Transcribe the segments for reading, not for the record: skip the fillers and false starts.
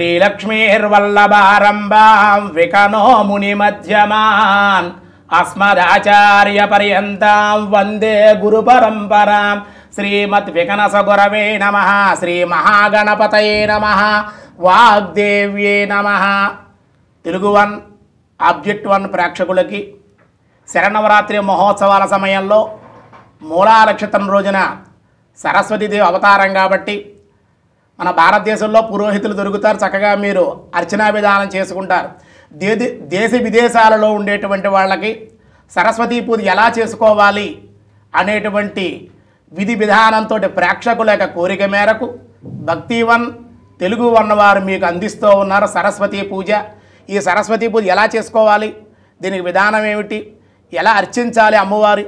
శ్రీలక్ష్మీర్వల్లభారంభాం వికనో మునిమధ్యమాన్ అస్మదాచార్యపర్యంతాం వందే గురుపరంపరాం. శ్రీమద్వికనసగురవే నమః. శ్రీమహాగణపతయే నమః. వాగ్దేవ్యే నమః. తెలుగు వన్ ఆబ్జెక్ట్ వన్ ప్రేక్షకులకి శరన్నవరాత్రి మహోత్సవాల సమయంలో మూలా నక్షత్రం రోజున సరస్వతీదేవి అవతారం కాబట్టి మన భారతదేశంలో పురోహితులు దొరుకుతారు. చక్కగా మీరు అర్చనా విధానం చేసుకుంటారు. దేశ విదేశాలలో ఉండేటువంటి వాళ్ళకి సరస్వతీ పూజ ఎలా చేసుకోవాలి అనేటువంటి విధి విధానంతో ప్రేక్షకుల యొక్క కోరిక మేరకు భక్తివన్ తెలుగు వన్ వారు మీకు అందిస్తూ ఉన్నారు సరస్వతీ పూజ. ఈ సరస్వతీ పూజ ఎలా చేసుకోవాలి, దీనికి విధానం ఏమిటి, ఎలా అర్చించాలి, అమ్మవారి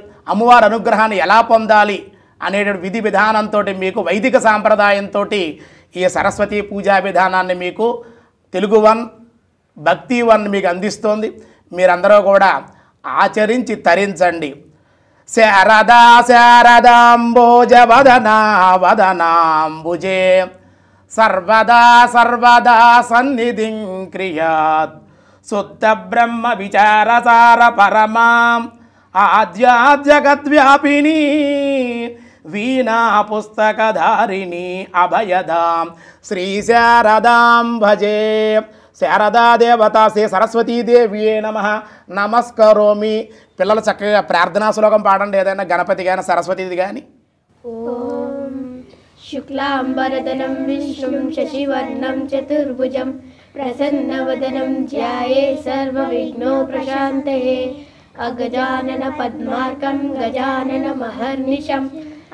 అనుగ్రహాన్ని ఎలా పొందాలి అనేటువంటి విధి విధానంతో మీకు వైదిక సాంప్రదాయంతో ఈ సరస్వతీ పూజా విధానాన్ని మీకు తెలుగు వన్ భక్తి వన్ మీకు అందిస్తోంది. మీరందరూ కూడా ఆచరించి తరించండి. శారదా శారదాంబోజ వదనా వదనాంబుజే సర్వదా సర్వదా సన్నిధిం క్రియాత్ శుద్ధ బ్రహ్మ విచారసార పరమాం ఆద్యాద్యగద్వ్యాపిని వీణా పుస్తకధారిణి అభయదాం శ్రీ శారదాం భజే. శారదా దేవత శ్రీ సరస్వతీదేవియే నమః. నమస్కరోమి. పిల్లలు చక్కగా ప్రార్థనా శ్లోకం పాడండి, ఏదైనా గణపతి కానీ సరస్వతిది కానీ. ఓం శుక్లాంబరదనం విష్ణుం శశివర్ణం చతుర్భుజం ప్రసన్నవదనం ధ్యాయే సర్వవిఘ్నో ప్రశాంతయే. అగజానన పద్మార్కం గజానన మహర్నిశం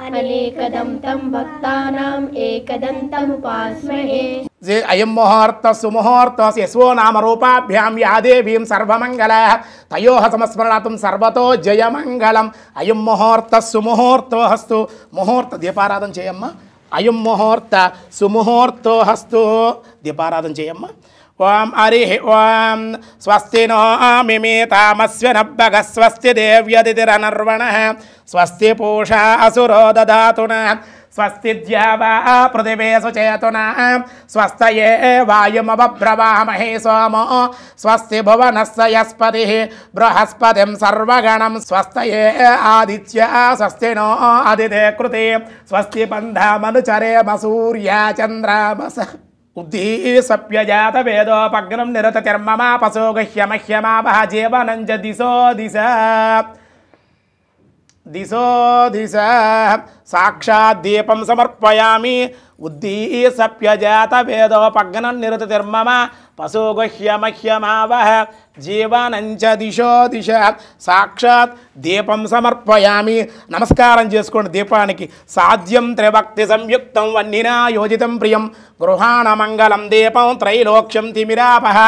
అనేకదం తం భక్తానాం ఏకదంతముపాస్మహే. అయం ముహూర్త సుముహూర్త యశో నామ రూపాభ్యాం యా దేవీం సర్వమంగళ తయోః సంస్మరణాతుం సర్వతో జయమంగళం. అయం ముహూర్త సుముహూర్తో హస్తు. ముహూర్త దీపారాధన చేయమ్మా. అయం ముహూర్త సుముహూర్తో హస్తు. దీపారాధన చేయమ్మా. ఓం హరి ఓం స్వస్తి నో మిమేతామస్య నబ్బగ స్వస్తి దేవ్యదితిరనర్వణ స్వస్తి పూషా అసురో దదాతున స్వస్తి ద్యావా పృథివీ సుచేతున స్వస్తయే వాయుమబ్రవామహే సోమో స్వస్తి భువనస్య యస్పతి బృహస్పతిం సర్వగణం స్వస్తయే ఆదిత్య స్వస్తి నో అదితే కృతే స్వస్తి బంధమనుచరేమ సూర్యా చంద్రమస ఉద్దీసప్యజాత వేదోపగ్నం నిరతతిర్మమా పశో గహ్యమహ్యమావహ జీవనంజ దిశో దిశ దిశో దిశ సాక్షాత్ దీపం సమర్పయామి. ఉద్దీసప్యజాత వేదోపగ్నం నిరతతిర్మమ పశో గహ్యమహ్యమావహ జీవనంచ దిశో దిశ సాక్షాత్ దీపం సమర్పయామి. నమస్కారం చేసుకోండి దీపానికి. సాధ్యం త్రిభక్తి సంయుక్తం వన్నినా యోజితం ప్రియం గృహాణ మంగళం దీపం త్రైలోక్ష్యం తిమిరాపహ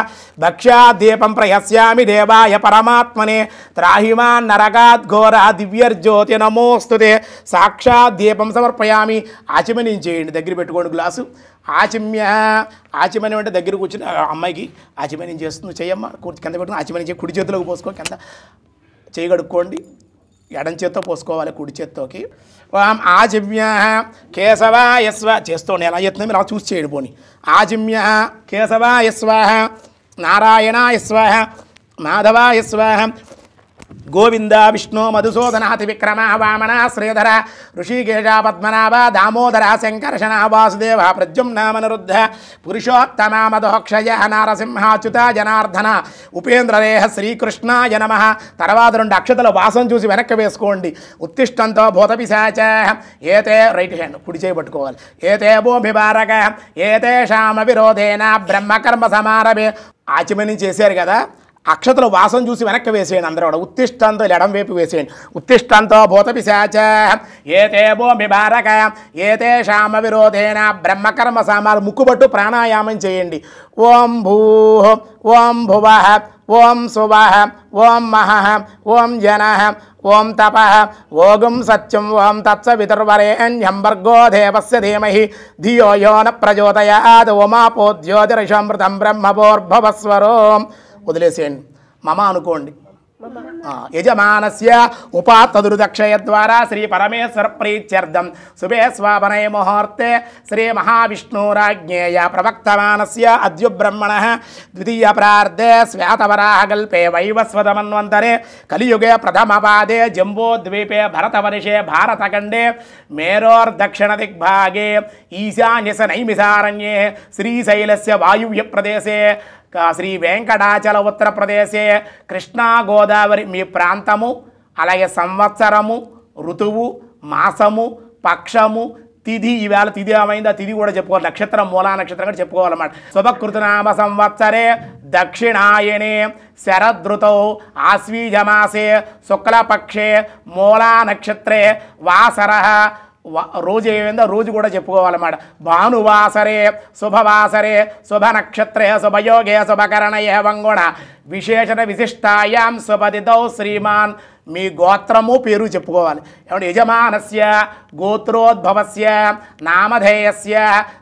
భక్ష్యాద్దీపం ప్రయస్యామి దేవాయ పరమాత్మనే త్రాహిమాన్ నరకాద్ ఘోరా దివ్యర్జ్యోతి నమోస్తుతే. సాక్షాత్ దీపం సమర్పయామి. ఆచమనించేయండి, దగ్గర పెట్టుకోండి గ్లాసు. ఆచమని అంటే దగ్గర కూర్చుని అమ్మాయికి ఆచమని చేస్తుంది చేయమ్మ. కింద పెట్టుకుని ఆచమని చేయి. కుడి చేతిలోకి పోసుకో, కింద చేయి కడుక్కోండి. ఎడం చేత్తో పోసుకోవాలి కుడి చేత్తోకి. ఆజమ్య కేశవాయ స్వ చేస్తోండి. ఎలా చేస్తుంది మీరు అలా చూసి చేయండి. పోని ఆజమ్య కేశవాయ స్వాహ నారాయణాయ స్వాహ మాధవాయ స్వాహ గోవింద విష్ణు మధుసూదనాతి విక్రమ వామన శ్రీధర ఋషికేశ పద్మనాభ దామోదర సంకర్షణ వాసుదేవ ప్రద్యుమ్నామనిరుద్ధ పురుషోత్తమ మధోక్షయ నారసింహాచ్యుత జనార్దన ఉపేంద్రరేహ శ్రీకృష్ణాయ నమః. తర్వాత 2 అక్షతల వాసం చూసి వెనక్కి వేసుకోండి. ఉత్తిష్టంతో భూతపిశాచ ఏతే రైట్ హ్యాండ్ కుడి చేయి పట్టుకోవాలి. ఏతే భూమిభారక ఏతేషామ విరోధేన బ్రహ్మకర్మ సమారభే. ఆచమని చేశారు కదా, అక్షతలు వాసం చూసి వెనక్కి వేసేయండి. అందరూ కూడా ఉత్తిష్టంతో ఎడం వైపు వేసేయండి. ఉత్తిష్టంతో భూతపిశాచ ఏతే భూమిభారక ఏతేషామ విరోధేన బ్రహ్మకర్మ సామాలు. ముక్కుబట్టు ప్రాణాయామం చేయండి. ఓం భూ ఓం భువ ఓం శువ ఓం మహ ఓం జన ఓం తప ఓగం సత్యం ఓం తత్సవితుర్వరేణ్యం భర్గో దేవస్య ధీమహి ధియో యో న ప్రచోదయాత్ ఓమాపో జ్యోతిరషమృతం బ్రహ్మభోర్భవస్వరో. వదిలేసేయండి. మమ అనుకోండి. యజమానస్య ఉపాత్తదురుదక్షయ ద్వారా శ్రీ పరమేశ్వర ప్రీత్యర్థం శుభే స్వాపనయ ముహూర్తే శ్రీ మహావిష్ణురాజ్ఞేయ ప్రవక్తమానస్య అద్య బ్రహ్మణః ద్వితీయ ప్రార్ధే శ్వేతవరాహకల్పే వైవస్వతమన్వంతరే కలియుగే ప్రథమపాదే జంబోద్వీపే భరతవర్షే భారతఖండే మేరోర్దక్షిణ దిగ్భాగే ఈశాన్యస నైమిసారణ్యే శ్రీశైలస్య వాయువ్య ప్రదేశే శ్రీ వెంకటాచల ఉత్తరప్రదేశే కృష్ణా గోదావరి మీ ప్రాంతము అలాగే సంవత్సరము ఋతువు మాసము పక్షము తిథి ఈవేళ తిథి ఏమైంది ఆ తిథి కూడా చెప్పుకోవాలి నక్షత్రం మూలా నక్షత్రం కూడా చెప్పుకోవాలన్నమాట శుభకృతనామ సంవత్సరే దక్షిణాయనే శరదృతౌ ఆశ్వీజమాసే శుక్లపక్షే మూలా నక్షత్రే వాసర రోజు ఏమైందో రోజు కూడా చెప్పుకోవాలన్నమాట భానువాసరే శుభవాసరే శుభ నక్షత్రే శుభయోగే శుభకరణయ వంగుణ విశేషణ విశిష్టాయాం శుభదితౌ శ్రీమాన్ మీ గోత్రము పేరు చెప్పుకోవాలి ఏమంటే యజమానస్య గోత్రోద్భవస్య నామధేయస్య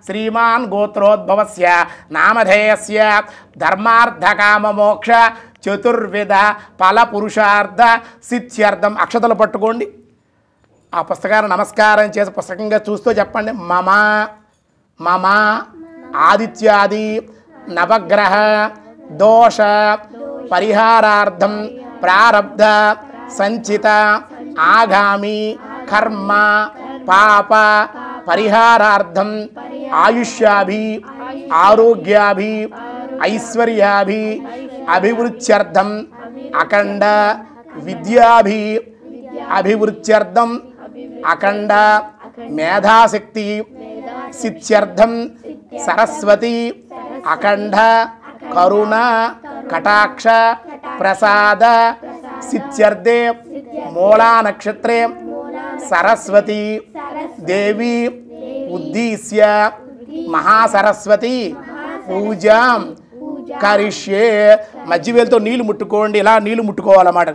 శ్రీమాన్ గోత్రోద్భవస్య నామధేయస్య ధర్మార్థకామమోక్ష చతుర్విధ ఫల పురుషార్థ సిద్ధ్యర్థం అక్షతలు పట్టుకోండి ఆ పుస్తకాన్ని నమస్కారం చేసి పుస్తకంగా చూస్తూ చెప్పండి మమ మమ ఆదిత్యాది నవగ్రహ దోష పరిహారార్థం ప్రారబ్ధ సంచిత ఆగామి కర్మ పాప పరిహారార్థం ఆయుష్యాభి ఆరోగ్యాభి ఐశ్వర్యాభి అభివృద్ధ్యర్థం అఖండ విద్యాభి అభివృద్ధ్యర్థం అఖండ మేధాశక్తి సిద్ధ్యర్థం సరస్వతి అఖండ కరుణ కటాక్ష ప్రసాద సిద్ధ్యర్థే మూలా నక్షత్రే సరస్వతి దేవి ఉద్దేశ్య మహాసరస్వతి పూజాం కరిష్యే మధ్యవేలతో నీళ్లు ముట్టుకోండి ఇలా నీళ్లు ముట్టుకోవాలన్నమాట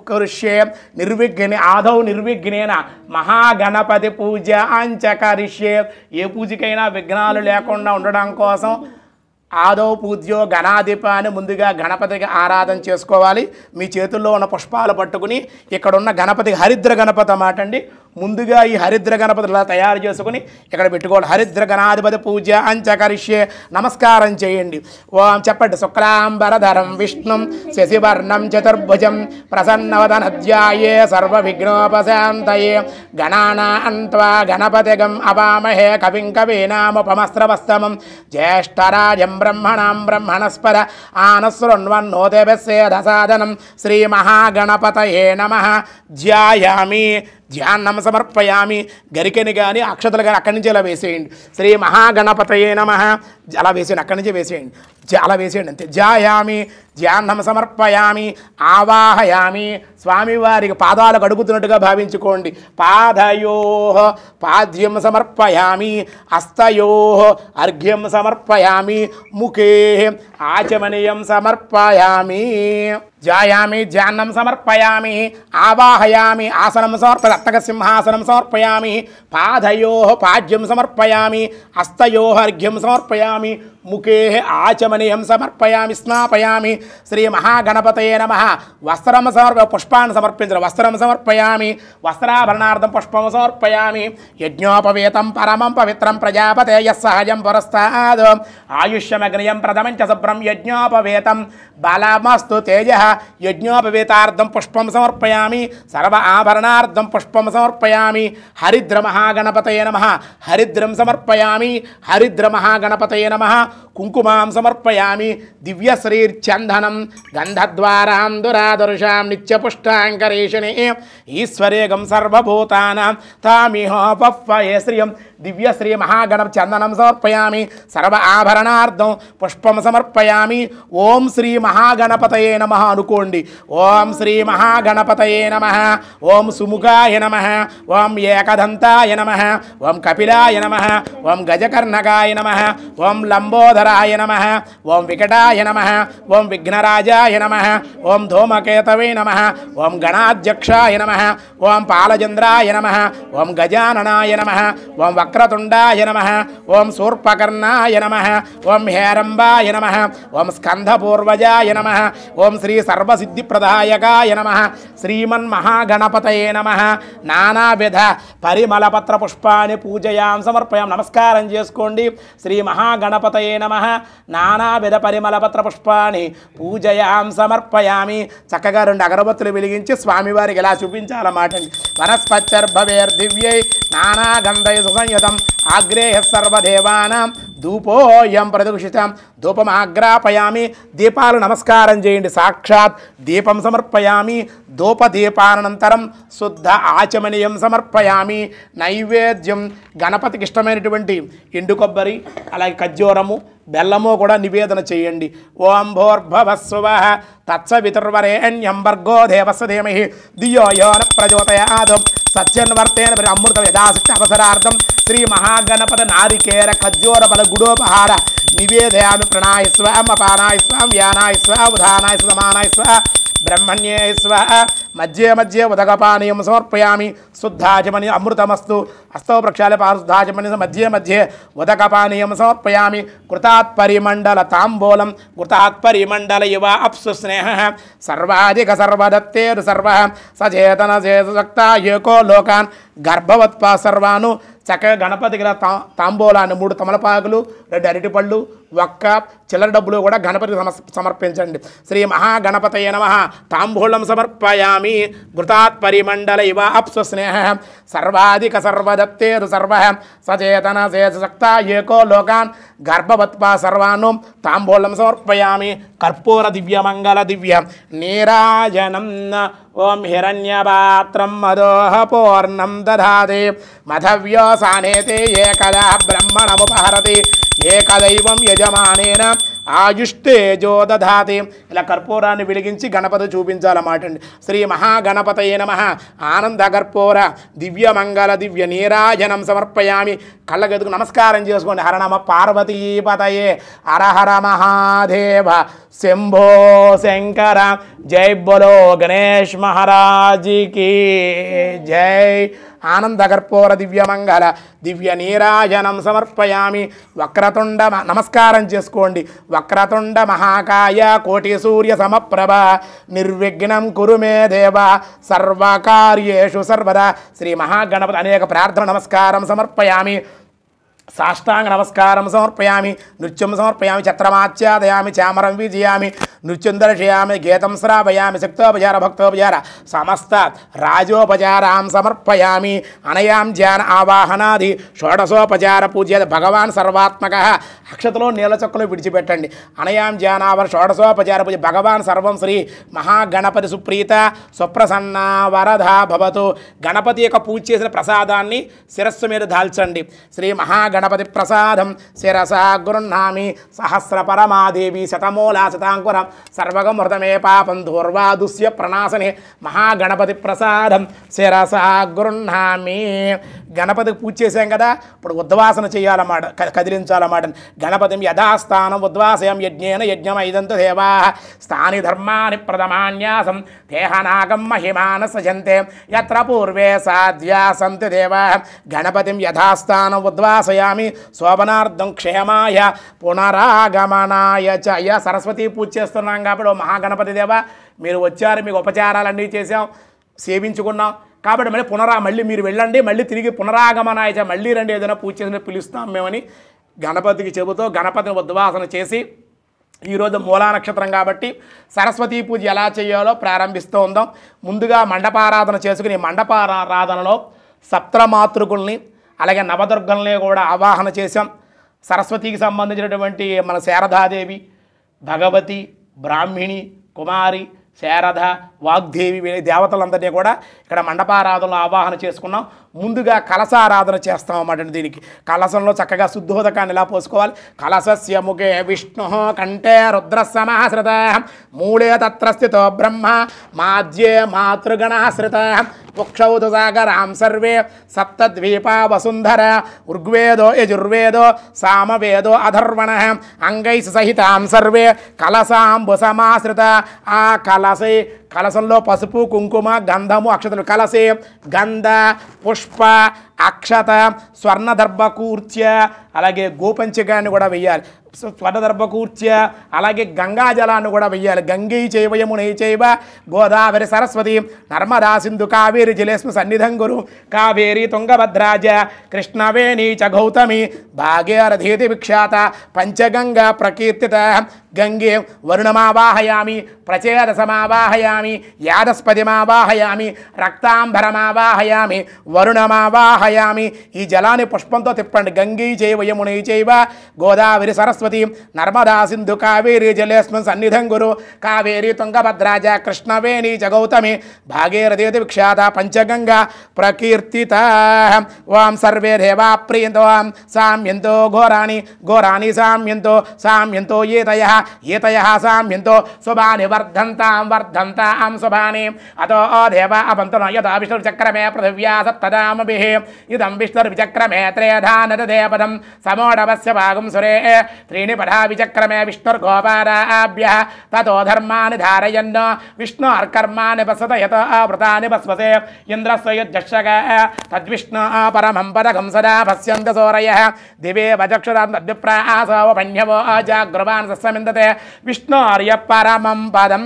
కరిష్యే నిర్విఘ్నే ఆదౌ నిర్విఘ్నేన మహాగణపతి పూజ అంచకరిష్యే ఏ పూజకైనా విఘ్నాలు లేకుండా ఉండడం కోసం ఆదౌ పూజ్యో గణాధిప అని ముందుగా గణపతికి ఆరాధన చేసుకోవాలి మీ చేతుల్లో ఉన్న పుష్పాలు పట్టుకుని ఇక్కడ ఉన్న గణపతికి హరిద్ర గణపతి అన్నమాట అండి ముందుగా ఈ హరిద్ర గణపతి ఇలా తయారు చేసుకుని ఇక్కడ పెట్టుకోవాలి హరిద్ర గణాధిపతి పూజ అంచకరిష్యే నమస్కారం చేయండి ఓం చెప్పండి శుక్లాంబరధరం విష్ణుం శశివర్ణం చతుర్భుజం ప్రసన్నవదనధ్యాయే సర్వవిఘ్నోపశాంతయే గణానాన్త్వా గణపతిగం అవామహే కవిం కవీనాముపమస్త్రవస్తమం జ్యేష్ఠరాజం బ్రహ్మణాం బ్రహ్మణస్పద ఆనశృణ్వన్నోదేవస్యేధసాదనం శ్రీమహాగణపతయే నమః ధ్యాయామి ధ్యానం సమర్పయామి గరికెని కానీ అక్షతలు కానీ అక్కడి నుంచి ఇలా వేసేయండి శ్రీ మహాగణపతయే నమః అలా వేసేయండి అక్కడి నుంచి వేసేయండి అలా వేసేయండి అంతే ధ్యాయామి ధ్యానం సమర్పయామి ఆవాహయామి స్వామివారికి పాదాలు కడుగుతున్నట్టుగా భావించుకోండి పాదయో పాద్యం సమర్పయామి హస్తయో అర్ఘ్యం సమర్పయామి ముఖే ఆచమనీయం సమర్పయామి ధ్యాయామి ధ్యానం సమర్పయామి ఆవాహయామి ఆసనం సమర్పయామి రత్తక సింహాసనం సమర్పయామి పాదయో పాద్యం సమర్పయామి హస్తయో అర్ఘ్యం సమర్పయామి ముఖే ఆచమనీయం సమర్పయామి స్నాపయామి శ్రీ మహాగణపతయే నమః వస్త్రం పుష్పాన్ని సమర్పించడం వస్త్రం సమర్పయామి వస్త్రాభరణార్థం పుష్పం సమర్పయామి యజ్ఞోపవేతం పరమం పవిత్రం ప్రజాపతేయ సహజం పురస్తాద్ ఆయుష్యమగ్నియం ప్రథమం చ శుభ్రం యజ్ఞోపవేతం బలమస్తు తేజ యజ్ఞోపవేతార్థం పుష్పం సమర్పయామి సర్వ ఆభరణార్థం పుష్పం సమర్పయామి హరిద్ర మహాగణపతయే నమః హరిద్రం సమర్పయామి హరిద్ర మహాగణపతయే నమః కుంకుమాం సమర్పయామి దివ్యశ్రీర్చందనం గంధద్వారాం దురాదర్శాం నిత్యపుష్టాంకరేషణే ఈశ్వరేగం సర్వభూతానాం తామిహోపఫ్వయే శ్రియం దివ్యశ్రీ మహాగణప చందనం సమర్పయామి సర్వ ఆభరణార్థం పుష్పం సమర్పయామి ఓం శ్రీ మహాగణపతయే నమః అనుకోండి ఓం శ్రీ మహాగణపతయే నమః ఓం సుముఖాయ నమః ఓం ఏకదంతాయ నమః ఓం కపిలాయ నమః ఓం గజకర్ణకాయ నమః ఓం లంబోదరాయ లంబోదరాయ నమః ఓం వికటాయ నమః ఓం విఘ్నరాజాయ నమః ఓం ధూమకేతవే నమః ఓం గణాధ్యక్షాయ నమః ఓం పాలచంద్రాయ నమః ఓం గజాననాయ నమః ఓం వక్రతుండాయ నమః ఓం శూర్పకర్ణాయ నమః ఓం హేరంబాయ నమః ఓం స్కంధపూర్వజాయ నమః ఓం శ్రీ సర్వసిద్ధిప్రదాయకాయ నమః శ్రీమన్మహాగణపతయే నమః నానావిధ పరిమళపత్ర పుష్పాన్ని పూజయాం సమర్పయాం. నమస్కారం చేసుకోండి. శ్రీ మహాగణపతయే నమః నానావిధ పరిమళపత్ర పుష్పాన్ని పూజయాం సమర్పయామి. చక్కగా 2 అగరబత్తులు వెలిగించి స్వామివారికి ఇలా చూపించాలన్నమాట అండి. వనస్పచ్చర్భవేర్దివ్యై నానాగంధై సుసంయుతం ఆగ్రేయ సర్వదేవానాం ధూపోయం ప్రదక్షితం ధూపమాగ్రాపయామి. దీపాలు నమస్కారం చేయండి. సాక్షాత్ దీపం సమర్పయామి. ధూపదీపానంతరం శుద్ధ ఆచమనీయం సమర్పయామి. నైవేద్యం గణపతికి ఇష్టమైనటువంటి ఎండు కొబ్బరి అలాగే ఖర్జూరము బెల్లము కూడా నివేదన చేయండి. ఓం భోర్భవస్సువః తత్సవితుర్వరేణ్యం భర్గో దేవస్య ధీమహి ధియో యో న ప్రచోదయాత్ సత్యన్వర్తేన అమృత యథాశక్తి అవసరార్థం శ్రీ మహాగణపతి నారికేర ఖర్జూర ఫల గుడోపహార నివేదయామి. ప్రణాయ స్వాం అపానాయ స్వాం వ్యానాయ స్వ ఉదానాయ సమానాయ స్వ బ్రహ్మణ్యే స్వ మధ్య మధ్య ఉదకపానీయం సమర్పయామి. శుద్ధాచమని అమృతమస్తు హస్తౌ ప్రక్షాళ పారుద్ధాచమని మధ్య మధ్య ఉదకపానీయం సమర్పయామి. కృతాత్ పరిమండల తాంబూలం కృతాత్ పరిమండల ఇవ అప్సు స్నేహ సర్వాధిక సర్వదత్తేరు సర్వ సచేతన చేతసక్త ఏకో లోకాన్ గర్భవత్ప సర్వాను. చక్కగా గణపతికి తాంబూలాన్ని 3 తమలపాకులు 2 అరటిపళ్ళు ఒక్క చిల్లర డబ్బులు కూడా గణపతికి సమర్పించండి. శ్రీ మహాగణపతయే నమః తాంబూలం సమర్పయామి. ఘృతాత్ పరిమండల ఇవ అప్సు స్నేహ సర్వాధిక సర్వదత్తేరు సర్వ సచేతన చేతసక్త ఏకో లోకాన్ గర్భవత్ప సర్వాను తాంబూలం సమర్పయామి. కర్పూర దివ్యమంగళ దివ్య నీరాజనం ఓం హిరణ్యపాత్రం మదోహ పూర్ణం దధాతి మధవ్యోసానేతే ఏకదా బ్రహ్మణముపహరతి ఏకదైవం యజమానేన ఆయుష్టేజో దధాతి. ఇలా కర్పూరాన్ని వెలిగించి గణపతి చూపించాలన్నమాట అండి. శ్రీ మహాగణపతయే నమః ఆనంద కర్పూర దివ్యమంగళ దివ్య నీరాజనం సమర్పయామి. కళ్ళగెదుకు నమస్కారం చేసుకోండి. హర నమ పార్వతీపతయే హర హర మహాదేవ శంభో శంకర. జై బోలో గణేష్ మహారాజుకి జై. ఆనంద కర్పూర దివ్యమంగళ దివ్య నీరాజనం సమర్పయామి. వక్రతుండ నమస్కారం చేసుకోండి. వక్రతుండ మహాకాయ కోటి సూర్య సమప్రభ నిర్విఘ్నం కురు మే దేవ సర్వకార్యేషు సర్వదా. శ్రీ మహాగణపతి అనేక ప్రార్థన నమస్కారం సమర్పయామి. సాష్టాంగ నమస్కారం సమర్పయామి. నృత్యం సమర్పయామి. ఛత్రమాచ్యాదయామి చామరం విజయామి. నృత్యం దర్శయామి. గీతం శ్రావయామి. శక్తోపచార భక్తోపచార సమస్త రాజోపచారాం సమర్పయామి. అనయాం ధ్యాన ఆవాహనాది షోడశోపచార పూజ్య భగవాన్ సర్వాత్మక. అక్షతలో నీళ్ళ చొక్కలు విడిచిపెట్టండి. అనయాం ధ్యానావర షోడశోపచార పూజ భగవాన్ సర్వం శ్రీ మహాగణపతి సుప్రీత సుప్రసన్న వరద భవతు. గణపతి యొక్క పూజ చేసిన ప్రసాదాన్ని శిరస్సు మీద దాల్చండి. శ్రీ మహాగణపతి ప్రసాదం శిరసా గృహ్ణామి. సహస్ర పరమాదేవి శతమూలా శతాంకురం సర్వగమృతమే పాపం దూర్వాదుస్య ప్రణాశనే. మహాగణపతి ప్రసాదం శిరసా గృహ్ణామి. గణపతికి పూజ చేసాం కదా, ఇప్పుడు ఉద్వాసన చేయాలన్నమాట, కదిలించాలన్నమాట. గణపతిం యథాస్థానం ఉద్వాసయం యజ్ఞేన యజ్ఞమైదంతు దేవా స్థాని ధర్మాని ప్రథమాన్యాసం దేహనాగం మహిమాన సజంతే యత్ర పూర్వే సాధ్యా సంతి దేవా. గణపతిం యథాస్థానం ఉద్వాసయామి శోభనార్థం క్షేమాయ పునరాగమనాయ చ. అయ్యా సరస్వతి పూజ చేస్తున్నాం కాబట్టి ఓ మహాగణపతి దేవా మీరు వచ్చారు, మీకు ఉపచారాలన్నీ చేసాం, సేవించుకున్నాం కాబట్టి మళ్ళీ మీరు వెళ్ళండి, మళ్ళీ తిరిగి పునరాగమనాయ చ, మళ్ళీ రండి, ఏదైనా పూజ చేసిన పిలుస్తాం మేమని గణపతికి చెబుతూ గణపతిని ఉద్వాసన చేసి ఈరోజు మూలా నక్షత్రం కాబట్టి సరస్వతీ పూజ ఎలా చేయాలో ప్రారంభిస్తూ ఉందాం. ముందుగా మండపారాధన చేసుకుని మండపారాధనలో సప్తమాతృకుల్ని అలాగే నవదుర్గల్ని కూడా ఆవాహన చేశాం. సరస్వతికి సంబంధించినటువంటి మన శారదాదేవి, భగవతి, బ్రాహ్మిణి, కుమారి, శారద, వాగ్దేవి దేవతలందరినీ కూడా ఇక్కడ మండపారాధనలో ఆవాహన చేసుకున్నాం. ముందుగా కలశారాధన చేస్తాం అన్నమాట. దీనికి కలశంలో చక్కగా శుద్ధోదకాన్ని ఇలా పోసుకోవాలి. కలశస్య ముఖే విష్ణు కంఠే రుద్ర సమాశ్రిత మూలే తత్ర స్థితో బ్రహ్మ మాధ్యే మాతృగణాశ్రిత ఉక్షౌతు సాగరాం సర్వే సప్తద్వీపా వసుంధర ఋగ్వేదో యజుర్వేదో సామవేదో అధర్వణ అంగైస్ సహితాం సర్వే కలసాంబు సమాశ్రిత. ఆ కలసంలో పసుపు కుంకుమ గంధము అక్షతలు కలసే గంధ పుష్ప అక్షత స్వర్ణదర్భకూర్చ్య అలాగే గోపంచకాన్ని కూడా వెయ్యాలి. స్వర్ణదర్భకూర్చ్య అలాగే గంగా జలాన్ని కూడా వెయ్యాలి. గంగై చైవ యమునై చైవ గోదావరి సరస్వతి నర్మదా సింధు కావేరి జలేస్మి సన్నిధం గురు కావేరి తుంగభద్రాజ కృష్ణవేణి చ గౌతమి భాగీరథీతి విఖ్యాత పంచగంగా ప్రకీర్తిత. గంగే వరుణమావాహయామి ప్రచేదసమావాహయామి యాదస్పతిమావాహయామి రక్తాంబరమావాహయామి వరుణమావాహయామి. ఈ జలాన్ని పుష్పంతో తిప్పండి. గంగై చైవ యమునై చైవ గోదావరి సరస్వతి నర్మదా సింధు కావేరి జలేస్మిన్ సన్నిధం గురు కావేరి తుంగభద్రాజ కృష్ణవేణి చ గౌతమి భాగీరథీతి విఖ్యాత పంచగంగా ప్రకీర్తిత. ఓం సర్వే దేవా ప్రియంతో సామ్యంతో ఘోరాణి ఘోరాణి సామ్యంతో సామ్యంతో ఏతయ సామ్యంతో శుభాని వర్ధంతాం వర్ధంతాం శుభాని. అతో దేవ అవంతున యథా విష్ణుర్చక్రమే పృథివ్యా సప్తదామభిః ఇదం విష్ణుర్విచక్రమే త్రేధా నదదేపదం సమోఢవస్య భాగం సురే త్రీణి పదా విచక్రమే విష్ణుర్గోపాదాభ్యః తతో ధర్మాని ధారయన్ విష్ణోర్కర్మాణి పశ్యత యతో వృతాని పశ్వసే ఇంద్రస్య యజ్జషక తద్విష్ణు పరమం పదకం సదా పశ్యంత సూరయః దివే వచక్షురాం తద్విప్రాసోపన్యవో జాగృవాన్ సస్సమిందతే విష్ణోర్య పరమం పదం.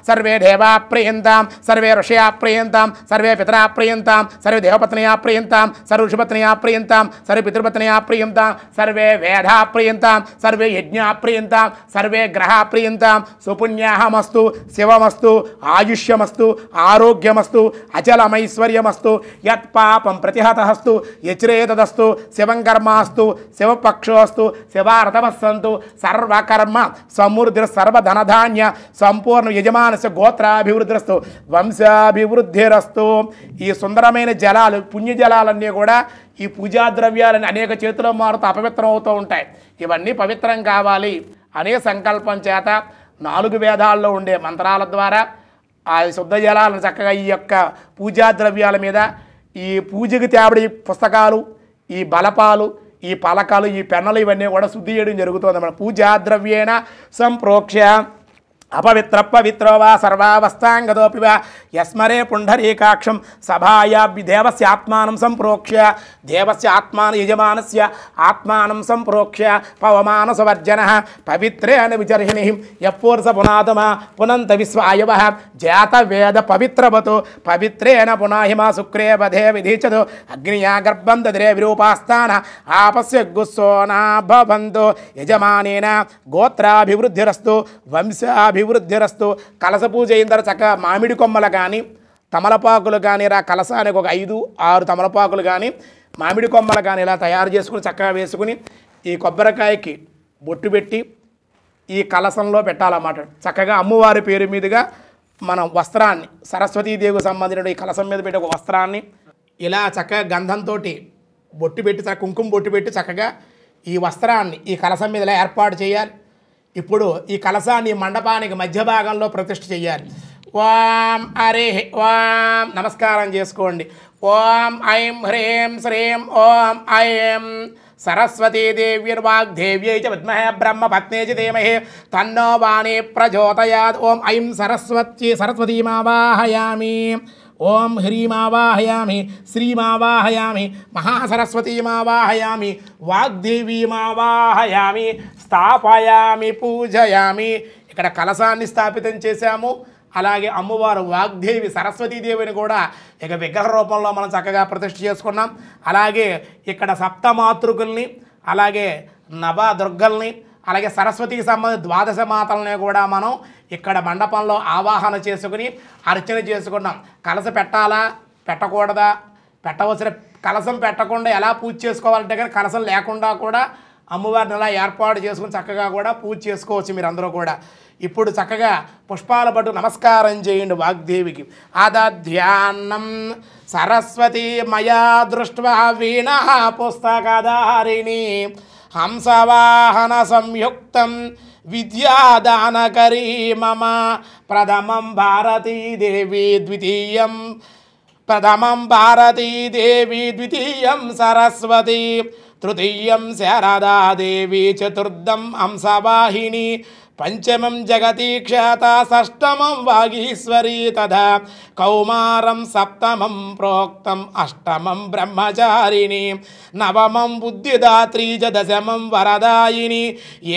సర్వే దేవా ప్రియంతాం సర్వే ఋషయా ప్రియంతాం సర్వే పితరా ప్రియంతాం సర్వే దేవపత్నియా ప్రియంతాం సర్వ ఋషిపత్నియా ప్రియంతాం సర్వే పితృపత్నియా ప్రియంతాం సర్వే వేదా ప్రియంతాం సర్వే యజ్ఞా ప్రియంతాం సర్వే గ్రహా ప్రియంతాం సుపుణ్యాహమస్తు శివమస్తు ఆయుష్యమస్తు ఆరోగ్యమస్తు అచలమైశ్వర్యమస్తు యత్పాపం ప్రతిహతస్తు యచ్రేతదస్తు శివంకర్మాస్తు శివపక్షోస్తు శివారతమస్సంతు సర్వకర్మ సమృద్ధి సర్వధనధాన్య సంపూర్ణ యజమానస్య గోత్రాభివృద్ధిరస్తు వంశాభివృద్ధిరస్తు. ఈ సుందరమైన జలాలు పుణ్యజలాలన్నీ కూడా ఈ పూజా ద్రవ్యాలని అనేక చేతిలో మారుతూ అపవిత్రం అవుతూ ఉంటాయి. ఇవన్నీ పవిత్రం కావాలి అనే సంకల్పం చేత 4 వేదాల్లో ఉండే మంత్రాల ద్వారా ఆ శుద్ధ జలాలను చక్కగా ఈ యొక్క పూజా ద్రవ్యాల మీద ఈ పూజకి తేబడి పుస్తకాలు ఈ బలపాలు ఈ పలకాలు ఈ పెన్నలు ఇవన్నీ కూడా శుద్ధి చేయడం జరుగుతుంది. మన పూజా ద్రవ్యేణ సంప్రోక్ష్య అపవిత్ర పవిత్రో వా సర్వావస్థాంగతోపి వా యస్మరే పుండరీకాక్షం సభాయాభి దేవస్య ఆత్మానం సంప్రోక్ష్య దేవస్య ఆత్మాన యజమానస్య ఆత్మానం సంప్రోక్ష్య పవమానసవర్జన పవిత్రేణ విచర్హిణి యపూర్స పునాతమ పునంత విశ్వాయవ జాత వేద పవిత్రవతు పవిత్రేణ పునాహిమ శుక్రే వధే విధీచదు అగ్నియా గర్భం దద్రే విరూపాస్థాన ఆపస్య గుస్సోనా భవంతు యజమానేన గోత్రాభివృద్ధిరస్తు వంశాభివృద్ధిరస్తు. కలస పూజ అయిన తర్వాత చక్కగా మామిడి కొమ్మలు కానీ తమలపాకులు కానీ ఇలా కలసానికి ఒక 5-6 తమలపాకులు కానీ మామిడి కొమ్మలు కానీ ఇలా తయారు చేసుకుని చక్కగా వేసుకుని ఈ కొబ్బరికాయకి బొట్టు పెట్టి ఈ కలసంలో పెట్టాలన్నమాట. చక్కగా అమ్మవారి పేరు మీదుగా మనం వస్త్రాన్ని సరస్వతీదేవికి సంబంధించిన ఈ కలసం మీద పెట్టి ఒక వస్త్రాన్ని ఇలా చక్కగా గంధంతో బొట్టు పెట్టి కుంకుమ బొట్టు పెట్టి చక్కగా ఈ వస్త్రాన్ని ఈ కలసం మీద ఇలా ఏర్పాటు చేయాలి. ఇప్పుడు ఈ కలసాన్ని మండపానికి మధ్య భాగంలో ప్రతిష్ఠ చేయాలి. ఓం హరి ఓం నమస్కారం చేసుకోండి. ఓం ఐం హ్రీం శ్రీం ఓం ఐం సరస్వతీదేవ్యర్వాగ్దేవ్యై చ విద్మహే బ్రహ్మపత్నే చ ధీమహి తన్నో వాణి ప్రచోదయాత్. ఓం ఐం సరస్వతీమావాహయామి ఓం హ్రీమావాహయామి శ్రీమావాహయామి మహాసరస్వతీమావాహయామి వాగ్దేవీమావాహయామి స్థాపయామి పూజయామి. ఇక్కడ కలశాన్ని స్థాపితం చేశాము. అలాగే అమ్మవారు వాగ్దేవి సరస్వతీదేవిని కూడా ఇక విగ్రహ రూపంలో మనం చక్కగా ప్రతిష్ఠ చేసుకున్నాం. అలాగే ఇక్కడ సప్తమాతృకుల్ని అలాగే నవదుర్గల్ని అలాగే సరస్వతికి సంబంధించిన 12 మాతలని కూడా మనం ఇక్కడ మండపంలో ఆవాహన చేసుకుని అర్చన చేసుకున్నాం. కలస పెట్టాలా పెట్టకూడదా పెట్టవలసిన కలసం పెట్టకుండా ఎలా పూజ చేసుకోవాలంటే కానీ కలసం లేకుండా కూడా అమ్మవారిని అలా ఏర్పాటు చేసుకుని చక్కగా కూడా పూజ చేసుకోవచ్చు మీరందరూ కూడా. ఇప్పుడు చక్కగా పుష్పాల పట్టు నమస్కారం చేయండి వాగ్దేవికి. ఆదాధ్యాన్నం సరస్వతి మయా దృష్ట్వా వీణా పుస్తకధారిణి హంసవాహన సంయుక్తం విద్యాదానకరీ మమ ప్రథమం భారతీదేవి ద్వితీయం ప్రథమం భారతీ దేవి, ద్వితీయం సరస్వతి, తృతీయం శారదాదేవి, చతుర్థం హంసవాహిని, పంచమం జగతీక్షత, షష్టమం వాగీశ్వరీ తథా కౌమారం, సప్తమం ప్రోక్తం, అష్టమం బ్రహ్మచారిణి, నవమం బుద్ధిదాత్రీ చ, దశమం వరదాయిని,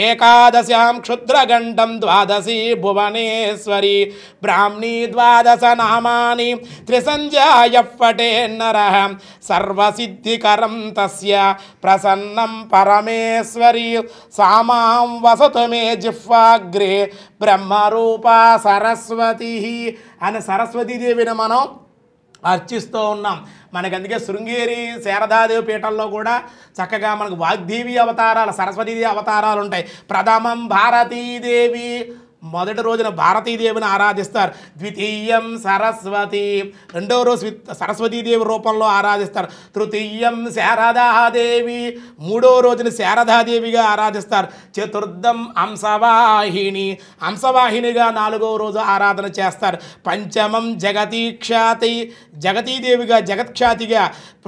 ఏకాదశాం క్షుద్రగండం, ద్వాదశీ భువనేశ్వరి, బ్రాహ్మీ ద్వాదశ నామాని, త్రిసంధ్యాయ పఠేన్నరః సర్వసిద్ధికరం తస్య ప్రసన్నం పరమేశ్వరి, సామాం వసతు మే జిహ్వాగ్రే బ్రహ్మరూపా సరస్వతి అని సరస్వతీదేవిని మనం అర్చిస్తూ ఉన్నాం. మనకి అందుకే శృంగేరి శారదాదేవి పీఠంలో కూడా చక్కగా మనకు వాగ్దేవి అవతారాలు, సరస్వతీదేవి అవతారాలు ఉంటాయి. ప్రథమం భారతీదేవి, మొదటి రోజున భారతీదేవిని ఆరాధిస్తారు. ద్వితీయం సరస్వతి, రెండవ రోజు సరస్వతీదేవి రూపంలో ఆరాధిస్తారు. తృతీయం శారదాదేవి, మూడవ రోజున శారదాదేవిగా ఆరాధిస్తారు. చతుర్థం హంసవాహిని, హంసవాహినిగా నాలుగవ రోజు ఆరాధన చేస్తారు. పంచమం జగతీక్షాతి, జగతీదేవిగా జగత్ఖ్యాతిగా.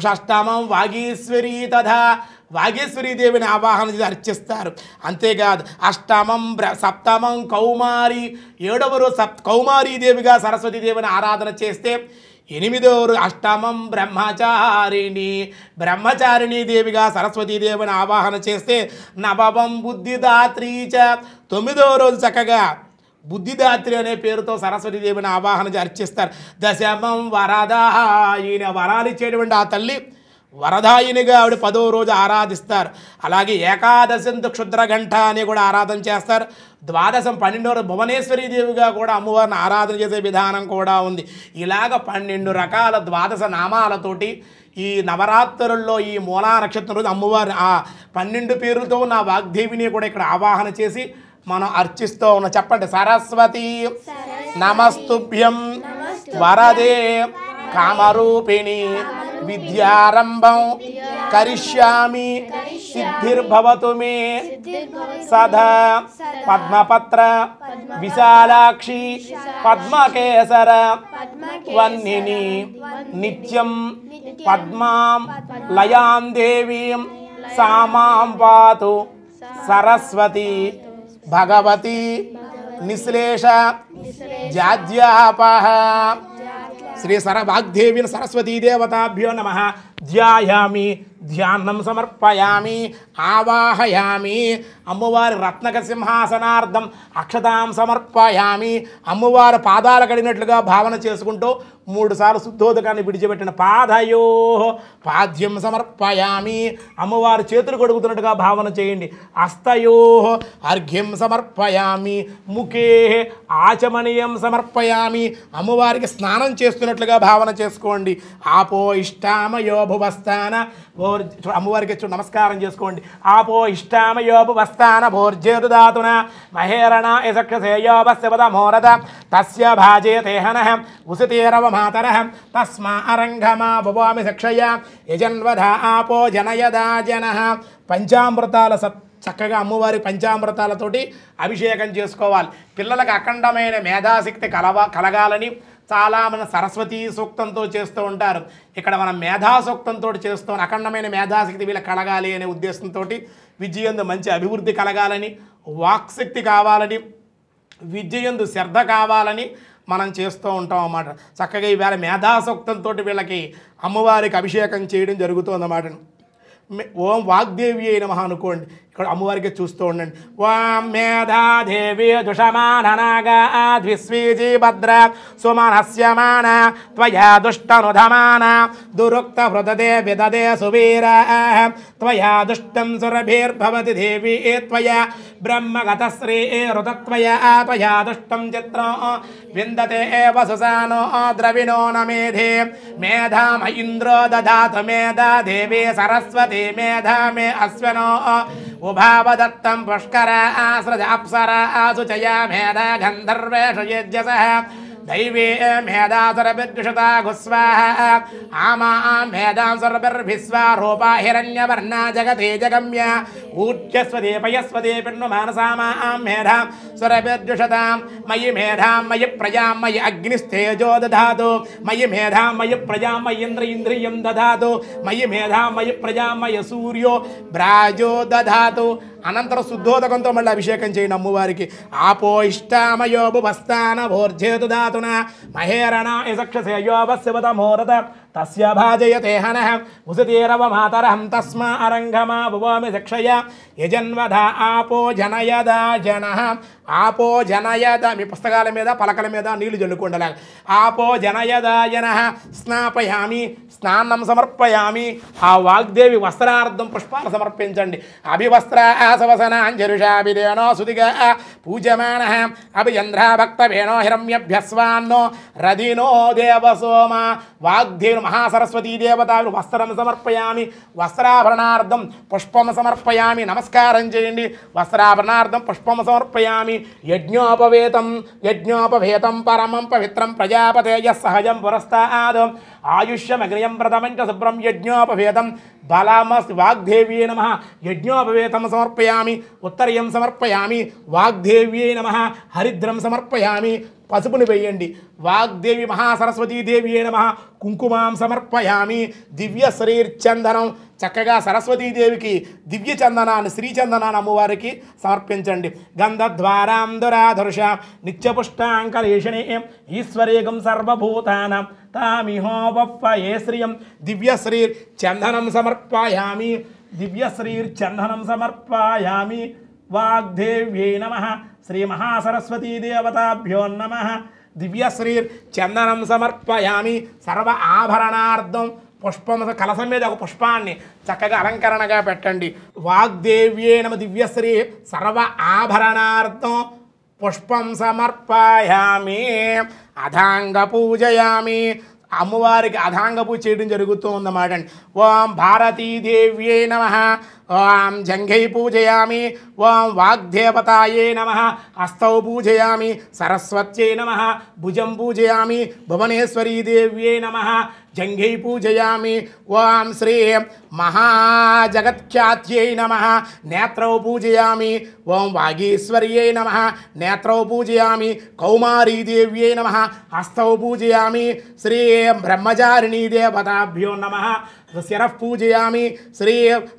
షష్టమం వాగీశ్వరీ తథా, వాగేశ్వరీదేవిని ఆవాహన చేసి అర్చిస్తారు. అంతేకాదు అష్టమం సప్తమం కౌమారి, ఏడవ రోజు కౌమారీదేవిగా సరస్వతీదేవిని ఆరాధన చేస్తే ఎనిమిదవ రోజు అష్టమం బ్రహ్మచారిణి, బ్రహ్మచారిణీ దేవిగా సరస్వతీదేవిని ఆవాహన చేస్తే నవమం బుద్ధిదాత్రీ చ, తొమ్మిదవ రోజు చక్కగా బుద్ధిదాత్రి అనే పేరుతో సరస్వతీదేవిని ఆవాహన చేసి అర్చిస్తారు. దశమం వరదాయిని, వరాలిచ్చేటువంటి ఆ తల్లి వరదాయినిగా ఆవిడ 10వ రోజు ఆరాధిస్తారు. అలాగే ఏకాదశంతు క్షుద్రగంట అని కూడా ఆరాధన చేస్తారు. ద్వాదశం 12వ రోజు భువనేశ్వరీ దేవిగా కూడా అమ్మవారిని ఆరాధన చేసే విధానం కూడా ఉంది. ఇలాగ 12 రకాల ద్వాదశ నామాలతోటి ఈ నవరాత్రుల్లో ఈ మూలా నక్షత్రం రోజు అమ్మవారిని ఆ 12 పేరుతో నా వాగ్దేవిని కూడా ఇక్కడ ఆవాహన చేసి మనం అర్చిస్తూ ఉన్నాం. చెప్పండి, సరస్వతి నమస్తుభ్యం వరదే కామరూపిణి విద్యారంభం కరిష్యామి సిద్ధిర్భవతు మే సదా పద్మపత్ర విశాలాక్షి పద్మకేసర వన్నిని నిత్యం పద్మాం లయాం దేవీం సామాం పాతు సరస్వతి భగవతి నిశ్లేష జాజ్యాపహ. శ్రీ వాగ్దేవిని సరస్వతీ దేవతాభ్యో నమః. ధ్యాయామి, ధ్యానం సమర్పయామి, ఆవాహయామి. అమ్మవారి రత్నక సింహాసనార్థం అక్షతాం సమర్పయామి. అమ్మవారి పాదాలు కడిగినట్లుగా భావన చేసుకుంటూ 3 సార్లు శుద్ధోదకాన్ని విడిచిపెట్టిన పాదయో పాద్యం సమర్పయామి. అమ్మవారి చేతులు కడుగుతున్నట్టుగా భావన చేయండి. హస్తయో అర్ఘ్యం సమర్పయామి. ముఖే ఆచమనీయం సమర్పయామి. అమ్మవారికి స్నానం చేస్తున్నట్లుగా భావన చేసుకోండి. ఆపో ఇష్టామయో భువస్థాన, అమ్మవారికి నమస్కారం చేసుకోండి. ఆపో ఇష్టామయో భువస్థాన భోర్జేరుదాతున మహేరణ యశక్షసేయోపస్యవద మోరద తస్య భాజే తేహన ఉసితేరవ మాతర తస్మా అరంగమా భవామి శక్షయ యజన్వధ ఆపో జనయదా జన. పంచామృతాల చక్కగా అమ్మవారి పంచామృతాలతోటి అభిషేకం చేసుకోవాలి. పిల్లలకు అఖండమైన మేధాశక్తి కలగాలని చాలామంది సరస్వతీ సూక్తంతో చేస్తూ ఉంటారు. ఇక్కడ మనం మేధాసూక్తంతో చేస్తాం. అఖండమైన మేధాశక్తి వీళ్ళకి కలగాలి అనే ఉద్దేశంతో విద్యందు మంచి అభివృద్ధి కలగాలని, వాక్శక్తి కావాలని, విద్యందు శ్రద్ధ కావాలని మనం చేస్తూ ఉంటాం అన్నమాట. చక్కగా ఈవేళ మేధాసూక్తంతో వీళ్ళకి అమ్మవారికి అభిషేకం చేయడం జరుగుతుందన్నమాట. ఓం వాగ్దేవి అయిన నమః అనుకోండి. ఇక్కడ అమ్మవారికి చూస్తూ ఉండండి. ఓం మేధాదేవి దుషమాననాగా ద్విస్వీజీ భద్ర సుమనస్యమాన త్వయా దుష్టనుధమాన దురుక్త హృదదే విదదే సువీర త్వయా దుష్టం సురభిర్భవతి దేవి త్వయా బ్రహ్మగతశ్రీ రుతత్వయా త్వయా దుష్టం చిత్రం విందతే వసుసానో ద్రవిణో నమేధే మేధామ ఇంద్రో దదాతు మేధా దేవి సరస్వతి మేధా మే అశ్వనో ఉభావదత్తం పుష్కర ఆశ్రజ అప్సర ఆశుచయా మేధా గంధర్వేష యజ్ఞస దైవే మేధాసురభిర్దుషతా గుస్వాహ ఆమా మేధాసురభిర్భిస్వా రూపా హిరణ్యవర్ణా జగతే జగమ్య ఊర్జస్వదే పయస్వదే పిన్ను మానసామా మేధా సురభిర్జుషతాం మయి మేధాం మయి ప్రజాం మయి అగ్నిస్తేజో దధాతు మయి మేధాం మయి ప్రజాం మయి ఇంద్రియం దధాతు మయి మేధాం మయి ప్రజాం మయి సూర్యో భ్రాజో దధాతు. అనంతరం శుద్ధోదకంతో మళ్ళీ అభిషేకం చేయండి అమ్మవారికి. ఆపో ఇష్టామయోబు భస్తాన భోర్జేతు దాతున మహేరణ యశక్షసేయోభస్యవతమోరత తస్య భాజయతే హనః ఉసతీరవ మాతరహం తస్మా అరంగమా భువామి శక్షయ యజన్వధ ఆపో జనయదా జనః. ఆపో జనయద మీ పుస్తకాల మీద పలకల మీద నీళ్లు జల్లుకుండలా. ఆపో జనయదా జనః స్నాపయామి స్నానం సమర్పయామి. ఆ వాగ్దేవి వస్త్రార్థం పుష్పాలు సమర్పించండి. అభివస్త్ర ఆసవసనాంజరుషాభిదేనో సుదిగా పూజమానః అభిచంద్రా భక్తవేణో హిరణ్యభ్యస్వాన్నో రధినో దేవసోమ. వాగ్దేవి మహాసరస్వతీ దేవత వస్త్రం సమర్పయామి. వస్త్రాభరణార్థం పుష్పం సమర్పయామి. నమస్కారం చేయండి. వస్త్రాభరణార్థం పుష్పం సమర్పయామి. యజ్ఞోపవేతం పరమం పవిత్రం ప్రజాపతేయ సహజం పురస్తాదం ఆయుష్యమగ్నియం ప్రథమం చ శుభ్రం యజ్ఞోపవేతం బలమస్తి. వాగ్దేవ్యే నమః యజ్ఞోపవేతం సమర్పయామి. ఉత్తరీయం సమర్పయామి. వాగ్దేవ్యే నమః హరిద్రం సమర్పయామి. పసుపుని వేయండి. వాగ్దేవి మహాసరస్వతీదేవ్యే నమః కుంకుమాం సమర్పయామి. దివ్య శ్రీర్చందనం చక్కగా సరస్వతీదేవికి దివ్య చందనాన్ని శ్రీచందనాన్ని అమ్మవారికి సమర్పించండి. గంధద్వారాం దురాధర్షాం నిత్యపుష్టాంకలేషణే ఈశ్వరేగం సర్వభూతానాం తామిహోపప్పయే శ్రియం. దివ్య శ్రీర్ చందనం సమర్పయామి. దివ్య శ్రీర్చందనం సమర్పయామి. వాగ్దేవ్యై నమః శ్రీ మహాసరస్వతీ దేవతాభ్యో నమః. దివ్య శ్రీర్ చందనం సమర్పయామి. సర్వ ఆభరణార్థం పుష్పం కలసం మీద ఒక పుష్పాన్ని చక్కగా అలంకరణగా పెట్టండి. వాగ్దేవ్యే నమ దివ్యశ్రీ సర్వ ఆభరణార్థం పుష్పం సమర్పయామి. అధాంగ పూజయామి. అమ్మవారికి అధాంగ పూజ చేయడం జరుగుతూ ఉందన్నమాట అండి. ఓం భారతీదేవ్యే నమః. ఓం జంఘై పూజయామి. ఓం వాగ్దేవతాయే నమః. హస్తౌ పూజయామి. సరస్వత్యై నమః. భుజం పూజయామి. భువనేశ్వరీ దేవ్యే నమః. జంఘై పూజయామి. ఓం శ్రీ మహాజగత్ఖ్యాత్యై నమః. నేత్రౌ పూజయామి. ఓం వాగీశ్వర్యై నమః. నేత్రౌ పూజయామి. కౌమారీ దేవ్యై నమః. హస్తౌ పూజయామి. శ్రీ బ్రహ్మచారిణీ దేవతాభ్యో నమః. శిరః పూజయామి. శ్రీ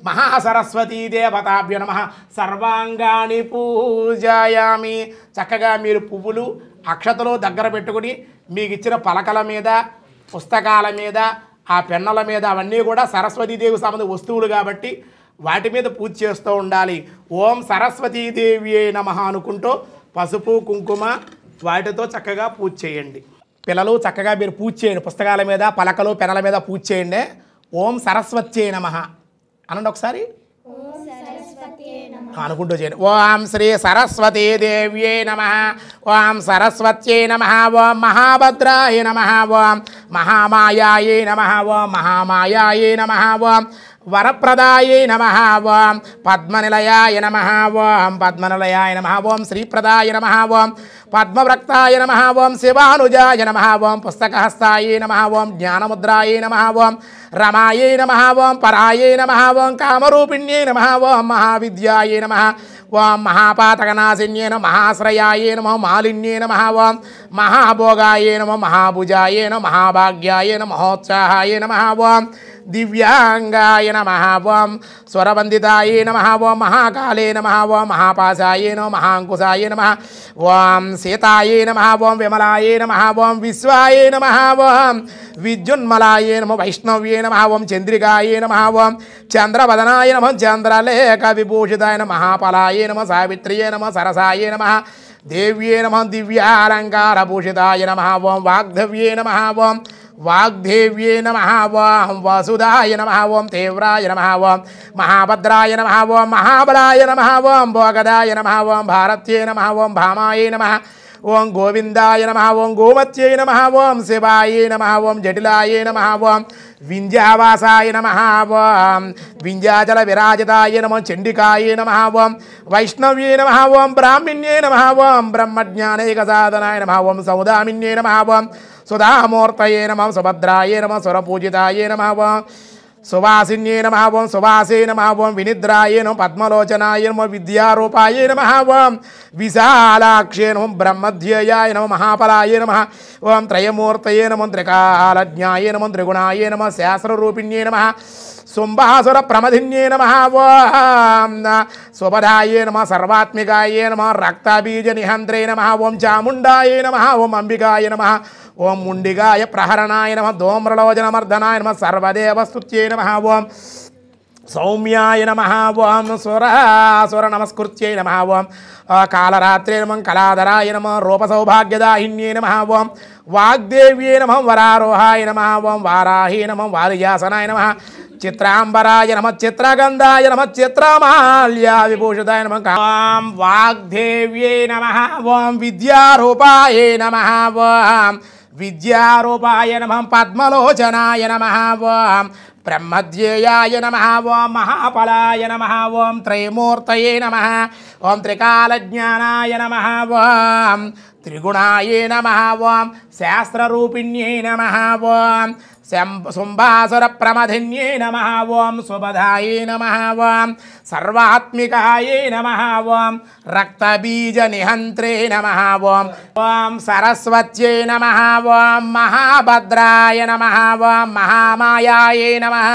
మహాసరస్వతీ దేవతాభ్యో నమః. సర్వాంగాని పూజయామి. చక్కగా మీరు పువ్వులు అక్షతలు దగ్గర పెట్టుకుని మీకు ఇచ్చిన పలకల మీద పుస్తకాల మీద ఆ పెన్నుల మీద అవన్నీ కూడా సరస్వతీదేవికి సంబంధించిన వస్తువులు కాబట్టి వాటి మీద పూజ చేస్తూ ఉండాలి. ఓం సరస్వతీదేవి నమః అనుకుంటూ పసుపు కుంకుమ వాటితో చక్కగా పూజ చేయండి. పిల్లలు చక్కగా మీరు పూజ చేయండి. పుస్తకాల మీద పలకలు పెన్నుల మీద పూజ చేయండి. ఓం సరస్వత్యై నమః అనండి ఒకసారి అనుకుంటూ చేయండి. ఓం శ్రీ సరస్వతీ దేవ్యై నమః. ఓం సరస్వత్యై నమః. ఓం మహాభద్రాయ నమః. ఓం మహామాయాయై నమః. ఓం మహామాయాయై నమః. ఓం వరప్రదాయై నమః. ఓం పద్మనిలయాయ నమః. ఓం పద్మనిలయాయ నమః. ఓం శ్రీప్రదాయ నమః. ఓం పద్మవ్రక్తాయ నమః. ఓం శివానుజాయ నమః. ఓం పుస్తకహస్తాయై నమః. ఓం జ్ఞానముద్రాయై నమః. ఓం రమాయై నమః. ఓం పరాయై నమః. ఓం కామరూపిణ్యై నమః. ఓం మహావిద్యాయై నమః. ఓం మహాపాతకనాశిన్యై నమః. మహాశ్రయాయై నమః. మాలిన్యై నమః. ఓం మహాభోగాయై నమః. మహాభుజాయై నమః. మహాభాగ్యాయై నమః. మహోత్సాహాయై నమః. ఓం దివ్యాంగాయ నమః. ఓం స్వరవందితాయై నమః. ఓం మహాకాళే నమః. ఓం మహాపాశాయై నమః. మహాంకుశాయై నమః. ఓం సీతాయై నమః. ఓం విమలాయై నమః. ఓం విశ్వాయై నమః. ఓం విద్యున్మలాయై నమః. వైష్ణవ్యై నమః. ఓం చంద్రికాయై నమః. ఓం చంద్రవదనాయ నమః. చంద్రలేఖ విభూషితాయ నమః. మహాఫలాయై నమః. సావిత్ర్యై నమః. సరసాయై నమః. దేవ్యై నమః. దివ్యాలంకారభూషితాయ నమః. ఓం వాగ్ధవ్యై నమః. ఓం వాగ్దేవ్యై నమః. ఓం వసుదాయ నమః. ఓం తీవ్రాయ నమః. ఓం మహాభద్రాయ నమః. ఓం మహాబలాయ నమః. ఓం భోగదాయ నమః. ఓం భారత్యై నమః. ఓం భామాయై నమః. ఓం గోవిందాయ నమః. ఓం గోమత్యై నమః. ఓం శివాయై నమః. ఓం జటిలాయై నమః. ఓం వింధ్యావాసాయ నమః. ఓం వింధ్యాచల విరాజితాయ నమః. చండికాయై నమః. ఓం వైష్ణవ్యై నమః. ఓం బ్రాహ్మణ్యై నమః. ఓం బ్రహ్మజ్ఞానైక సాధనాయ నమః. ఓం సౌదామిన్యై నమః. ఓం సుధామూర్తయే నమః. సుభద్రాయే నమః. సురపూజితాయే నమః. ఓం సువాసిన్యే నమః ఓం సువాసే నమః ఓం వినిద్రాయే నమః పద్మలోచనాయ నమః విద్యారూపాయ నమః ఓం విశాలాక్షే నమః బ్రహ్మధ్యేయాయ నమః మహాఫలాయ నమః ఓం త్రయమూర్తయే నమః త్రికాలజ్ఞాయ నమః త్రిగుణాయ నమః శాస్త్రరూపిణ్యే నమః శుంభాసుర ప్రమధిన్యే నమః ఓం స్వపదాయే నమః సర్వాత్మికాయే నమః రక్తబీజ నిహంత్రే నమః ఓం చాముండాయే నమః ఓం అంబికాయ నమః ఓం ముండిగాయ ప్రహరణాయ నమః ధూమ్రలోచనమర్దనాయ నమః సర్వదేవస్తుత్యే నమః ఓం సౌమ్యాయ నమః ఓం సుర నమస్కృత్యై నమః ఓం కాళరాత్రే నమః కళాధరాయ నమః రూపసౌభాగ్యదాహిన్యే నమః ఓం వాగ్దేవ్యే నమః వరారోహాయ నమః ఓం వారాహే నమః వారిజాసనాయ నమః చిత్రాంబరాయ నమః చిత్రగంధాయ నమః చిత్రమాల్య విభూషితాయ నమః ఓం వాగ్దేవ్యే నమః ఓం విద్యారూపాయ నమః ఓం విద్యారూపాయ నమః పద్మలోచనాయ నమః ఓం బ్రహ్మధ్యేయాయ నమః ఓం మహాఫలాయ నమః ఓం త్రైమూర్తయే నమః ఓం త్రికాలజ్ఞానాయ నమః ఓం త్రిగుణాయే నమః ఓం శాస్త్రరూపిణ్యే నమః ఓం శుంభాసుర ప్రమధిన్యే నమః ఓం సుబధాయే నమః ఓం సర్వాత్మికాయే నమః ఓం రక్తబీజ నిహంత్రే నమః ఓం ఓం సరస్వత్యే నమః ఓం మహాభద్రాయ నమః ఓం మహామాయాయే నమః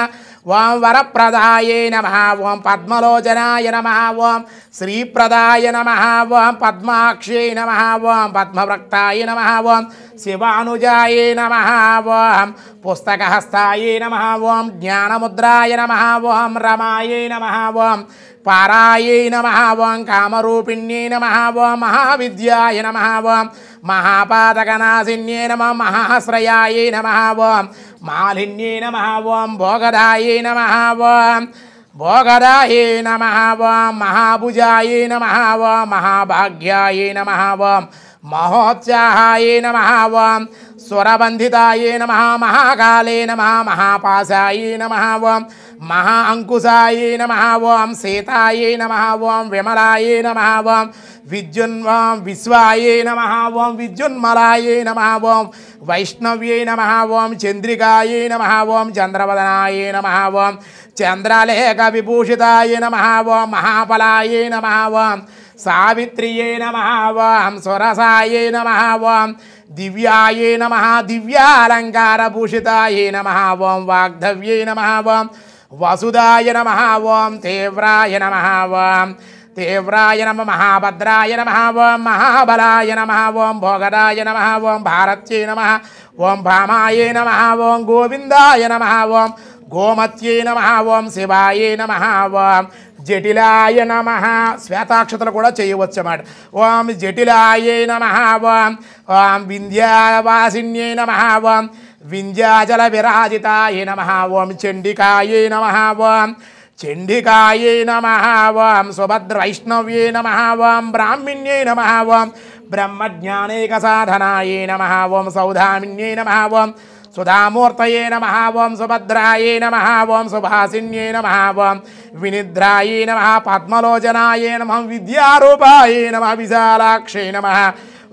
ఓం వరప్రదాయే నమః ఓం పద్మలోచనాయ నమః ఓం శ్రీప్రదాయ నమః ఓం పద్మాక్షే నమః ఓం పద్మవ్రక్తాయ నమః ఓం శివానుజాయే నమః ఓం పుస్తకహస్తాయే నమః ఓం జ్ఞానముద్రాయ నమః ఓం రమాయే నమః ఓం పారాయే నమః ఓం కామరూపిణ్యే నమః ఓం మహావిద్యాయ నమః ఓం మహాపాతకనాశిన్యే నమః మహాశ్రయాయే నమః ఓం మాలిన్యే నమః ఓం భోగదాయే నమః ఓం భోగదాయే నమః ఓం మహాభుజాయే నమః ఓం మహాభాగ్యాయే నమః ఓం మహోత్సాహాయే నమః ఓం స్వరబంధితాయే నమః మహాకాలే నమః మహాపాశాయే నమః ఓం మహా అంకుశాయే నమః ఓం సీతాయే నమః ఓం విమలాయే నమః ఓం విశ్వాయే నమః ఓం విద్యున్మలాయే నమః ఓం వైష్ణవ్యే నమః ఓం చంద్రికాయే నమః ఓం చంద్రవదనాయే నమః ఓం చంద్రలేఖ విభూషితాయే నమః ఓం మహాఫలాయే నమః ఓం సావిత్రియే నమః ఓం సురసాయే నమః ఓం దివ్యాయే నమః దివ్యాలంకారభూషితాయే నమః ఓం వాగ్ధవ్యే నమః ఓం వసుదాయ నమః ఓం తీవ్రాయ నమః ఓం తీవ్రాయ నమః మహాభద్రాయ నమః ఓం మహాబలాయ నమః ఓం భోగదాయ నమః ఓం భారత్యే నమః ఓం భామాయే నమః ఓం గోవిందాయ నమః ఓం గోమత్యే నమః ఓం శివాయే నమః ఓం జటిలాయ నమః శ్వేతాక్షతలు కూడా చేయవచ్చు అన్నమాట ఓం జటిలాయే నమః ఓం ఓం వింధ్యావాసిన్యే నమః ఓం వింధ్యాచల విరాజితాయ నమః ఓం చండికాయే నమః ఓం చండికాయే నమః ఓం సుభద్రవైష్ణవ్యే నమః ఓం బ్రాహ్మణ్యే నమః ఓం బ్రహ్మజ్ఞానేక సాధనాయే నమః ఓం సౌధామిన్యే నమః ఓం సుధామూర్తయే నమః ఓం సుభద్రాయే నమః ఓం సుభాసిన్యే నమః ఓం వినిద్రాయే నమః పద్మలోచనాయే నమః విద్యారూపాయే నమః విశాలాక్షే నమః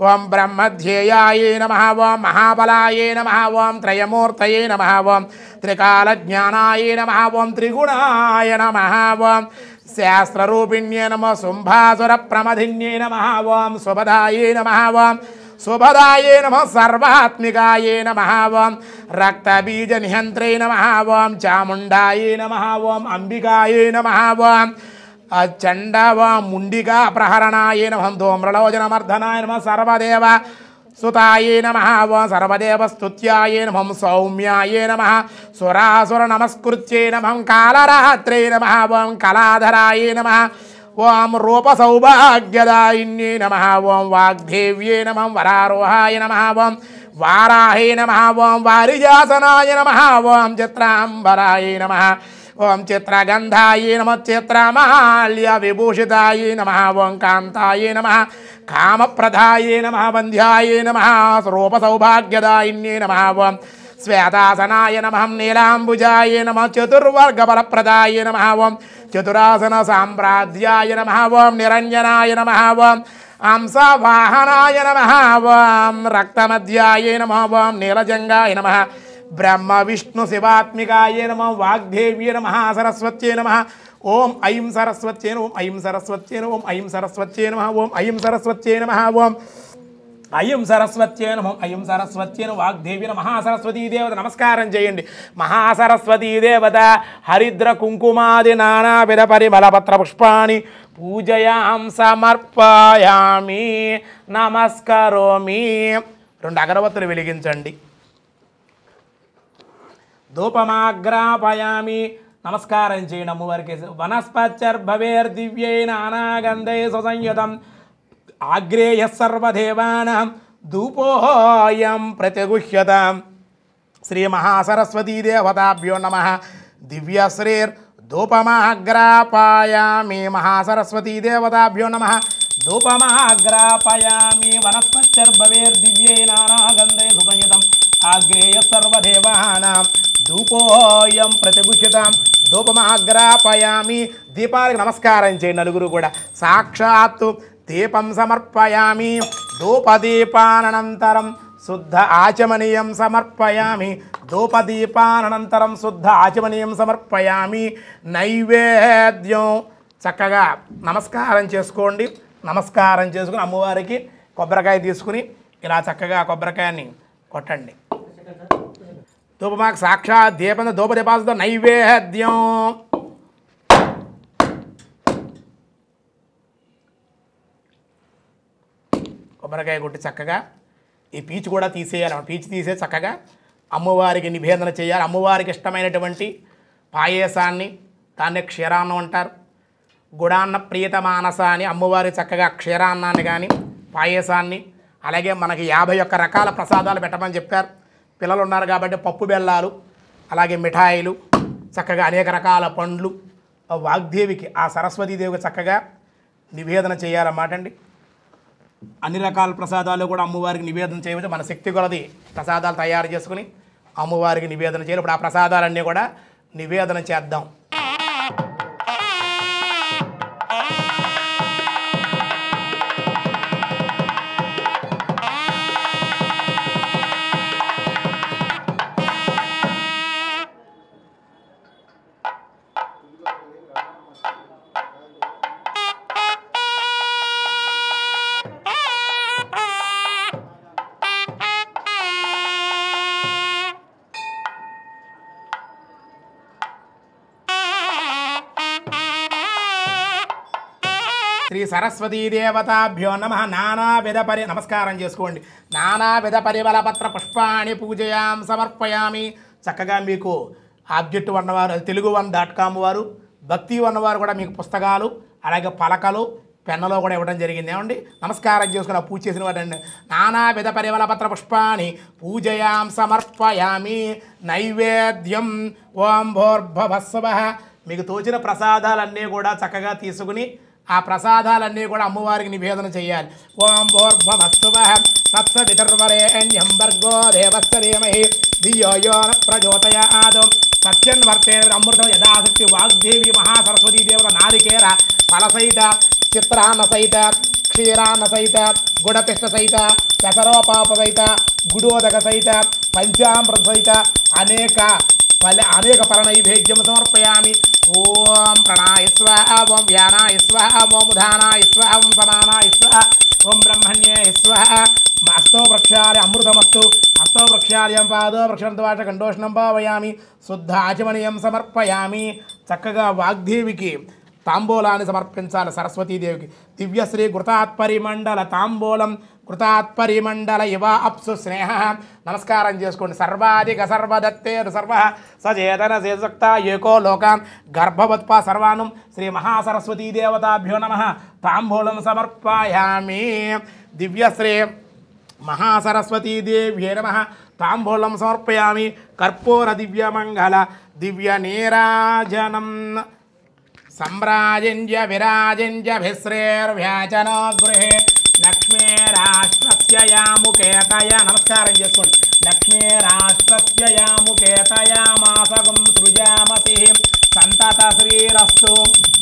ఓం బ్రహ్మధ్యేయాయే నమః ఓం మహాబలాయే నమః ఓం త్రయమూర్తయే నమః ఓం త్రికాలజ్ఞానాయే నమః ఓం త్రిగుణాయ నమః ఓం శాస్త్రరూపిణ్యే నమః శుంభాసుర ప్రమధిన్యే నమః ఓం సుభదాయే నమః ఓం శుభదాయే నమః సర్వాత్మికాయే నమః ఓం రక్తబీజ నిహంత్రే నమః ఓం చాముండాయే నమః ఓం అంబికాయే నమః ఓం చండ ఓం ముండికా ప్రహరణాయే నమః ధూమ్రలోచనమర్దనాయ నమః సర్వదేవ సుతాయే నమః ఓం సర్వదేవస్తుత్యాయే నమః సౌమ్యాయే నమః సురాసుర నమస్కృత్యే నమః కాళరాత్రే నమః ఓం కళాధరాయే నమః ఓం రూపసౌభాగ్యదాయిన్యే నమః ఓం వాగ్దేవ్యే నమః వరారోహాయ నమః ఓం వారాహే నమః ఓం వారిజాసనాయ నమః ఓం చిత్రాంబరాయ నమః ఓం చిత్రగంధాయే నమః చిత్రమాల్య విభూషితాయే నమః ఓం కాంతాయే నమః కామప్రదాయే నమః బంధ్యాయే నమః రూపసౌభాగ్యదాయిన్యే నమః ఓం శ్వేతాసనాయ నమః నీలాంబుజాయే నమః చతుర్వర్గబలప్రదాయే నమః ఓం చతురాసన సామ్రాజ్యాయ నమః ఓం నిరంజనాయ నమః ఓం అంశవాహనాయ నమః ఓం రక్తమధ్యాయే నమః ఓం నీలజంగాయ నమః బ్రహ్మ విష్ణు శివాత్మికాయ నమః వాగ్దేవ్యే నమః సరస్వత్యై నమః ఓం ఐం సరస్వత్యై నమః ఓం ఐం సరస్వత్యై నమః ఓం ఐం సరస్వత్యై నమః ఓం ఐం సరస్వత్యై నమః ఓం అయం సరస్వత్యే నమః అయం సరస్వత్యే వాగ్దేవి మహాసరస్వతీ దేవత నమస్కారం చేయండి. మహాసరస్వతీ దేవత హరిద్ర కుంకుమాది నానావిధ పరిమళపత్ర పుష్పాణి పూజయాం సమర్పయామి నమస్కరోమి. 2 అగరవత్తులు వెలిగించండి. ధూపమాగ్రాపయామి నమస్కారం చేయండి అమ్మవారికి. వనస్పత్యర్భవేర్దివ్యై నానాగంధై సుసంయుతం ఆగ్రేయ సర్వదేవానాం ధూపోయం ప్రతిగుహ్యతాం. శ్రీ మహాసరస్వతీ దేవతాభ్యో నమః. దివ్యశ్రీర్ ధూపమాగ్రాపయామి మహాసరస్వతీ దేవతాభ్యో నమః. ధూపమాగ్రాపయామి వనస్పత్యర్భవేర్దివ్యై నానాగంధై సుసంయుతం ఆగ్రేయ సర్వదేవానాం ధూపోయం ప్రతిగుహ్యతాం. ధూపమాగ్రాపయామి. దీపాలకు నమస్కారం చేయండి నలుగురు కూడా. సాక్షాత్తు దీపం సమర్పయామి. ధూపదీపానంతరం శుద్ధ ఆచమనీయం సమర్పయామి. ధూపదీపానంతరం శుద్ధ ఆచమనీయం సమర్పయామి. నైవేద్యం చక్కగా నమస్కారం చేసుకోండి. నమస్కారం చేసుకుని అమ్మవారికి కొబ్బరికాయ తీసుకుని ఇలా చక్కగా కొబ్బరికాయని కొట్టండి. ధూపమాకు సాక్షాత్ దీపం ధూపదీపాలతో నైవేద్యం. కొబ్బరికాయ కొట్టి చక్కగా ఈ పీచు కూడా తీసేయాలి. పీచు తీసే చక్కగా అమ్మవారికి నివేదన చేయాలి. అమ్మవారికి ఇష్టమైనటువంటి పాయసాన్ని దాన్ని క్షీరాన్నం అంటారు. గుడాన్న ప్రియతమానస అని అమ్మవారికి చక్కగా క్షీరాన్నాన్ని కానీ పాయసాన్ని అలాగే మనకి 51 రకాల ప్రసాదాలు పెట్టమని చెప్పారు. పిల్లలు ఉన్నారు కాబట్టి పప్పు బెల్లాలు అలాగే మిఠాయిలు చక్కగా అనేక రకాల పండ్లు వాగ్దేవికి ఆ సరస్వతీదేవికి చక్కగా నివేదన చేయాలన్నమాట అండి. అన్ని రకాల ప్రసాదాలు కూడా అమ్మవారికి నివేదన చేయవచ్చు. మన శక్తి కొలది ప్రసాదాలు తయారు చేసుకుని అమ్మవారికి నివేదన చేయాలి. ఇప్పుడు ఆ ప్రసాదాలన్నీ కూడా నివేదన చేద్దాం. శ్రీ సరస్వతీ దేవతాభ్యో నమః. నానావిధ నమస్కారం చేసుకోండి. నానావిధ పరిమళ పత్ర పుష్పాణి పూజయాం సమర్పయామి. చక్కగా మీకు ఆబ్జెక్ట్ ఉన్నవారు తెలుగు1.com వారు భక్తి ఉన్నవారు కూడా మీకు పుస్తకాలు అలాగే పలకలు పెన్నులో కూడా ఇవ్వడం జరిగింది. ఏమండి నమస్కారం చేసుకుని పూజ చేసిన వాడండి. నానావిధ పరిమళ పత్ర పుష్పాణి పూజయాం సమర్పయామి. నైవేద్యం ఓం భోర్భవస్వః. మీకు తోచిన ప్రసాదాలన్నీ కూడా చక్కగా తీసుకుని ఆ ప్రసాదాలన్నీ కూడా అమ్మవారికి నివేదన చేయాలి. ఓం భోర్భవస్వః తత్సవితుర్వరేణ్యం భర్గో దేవస్య ధీమహి ధియో యో న ప్రచోదయాత్. సత్యన్వర్తేన అమృతం యథాశక్తి. వాగ్దేవి మహాసరస్వతీ దేవత నారికేర ఫలసహిత చిత్రాన్న సహిత క్షీరాన్న సహిత గుడపిష్ట సహిత పెసరోపాప సహిత గుడోదక సహిత పంచామృత సహిత అనేక పరనైవేద్యం సమర్పయామి. ఓం ప్రణాయ స్వాహ ఓం వ్యానాయ స్వాహ ఓం ఉదానాయ స్వాహ ఓం సమానాయ స్వాహ ఓం బ్రహ్మణ్యే స్వాహ. హస్తో వృక్షాలయ అమృతమస్తు. హస్తో వృక్షాలయం పాదో వృక్షంతవాచ కండోష్ణం భావయామి. శుద్ధ ఆచమనీయం సమర్పయామి. చక్కగా వాగ్దేవికి తాంబూలాన్ని సమర్పించాలి. సరస్వతీదేవికి దివ్యశ్రీ కృతాత్పరిమండల తాంబూలం కృతాత్పరిమండల ఇవ అప్సు స్నేహ. నమస్కారం చేసుకోండి. సర్వాధిక సర్వదత్తేరు సర్వ సచేతన సేసక్త ఏకో లోకాన్ గర్భవత్ప సర్వానం. శ్రీ మహాసరస్వతీ దేవతాభ్యో నమః. తాంబూలం సమర్పయామి. దివ్యశ్రీ మహాసరస్వతీదేవ్యే నమః. తాంబూలం సమర్పయామి. కర్పూర దివ్యమంగళ దివ్య నీరాజనం సంరాజింజ విరాజింజ భిశ్రేర్వ్యాచనో గృహే లక్ష్మీరాష్ట్రస్య యాముకేతయ. నమస్కారం చేసుకోండి. లక్ష్మీరాష్ట్రస్య యాముకేతయ మాసగం సృజామసి. సంతత శ్రీరస్తు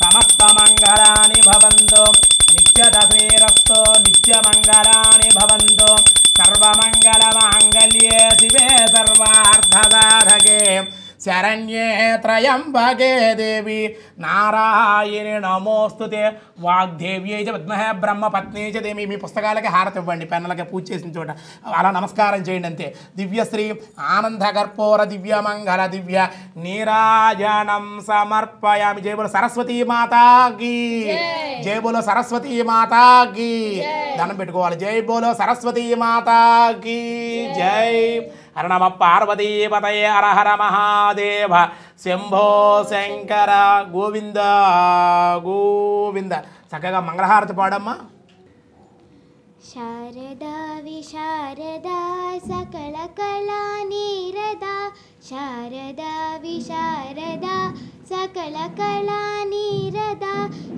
సమస్తమంగళాని భవంతు. నిత్యత శ్రీరస్తు నిత్యమంగళాని భవంతు. సర్వమంగళమాంగళ్యే శివే సర్వార్థదా శరణ్యే త్రయంబకే దేవి నారాయణి నమోస్తుతే వాగ్దేవ్యై చ విద్మహే బ్రహ్మపత్ని చ దేవి. మీ పుస్తకాలకి హారతి ఇవ్వండి, పెన్నులకి పూజ చేసిన చోట అలా నమస్కారం చేయండి అంతే. దివ్యశ్రీ ఆనంద కర్పూర దివ్యమంగళ దివ్య నీరాజనం సమర్పయామి. జై బోలో సరస్వతీ మాతాకి, జై బోలో సరస్వతీ మాతాకి. దండం పెట్టుకోవాలి. జై బోలో సరస్వతీ మాతాకి జై. హర నమ పార్వతీపతయే హర హర మహాదేవ శంభో శంకర గోవింద గోవింద. చక్కగా మంగళహారతి పాడమ్మా. శారదా విశారదా సకల కళా నీరదా శారదా విశారదా సకల కళా నీరదా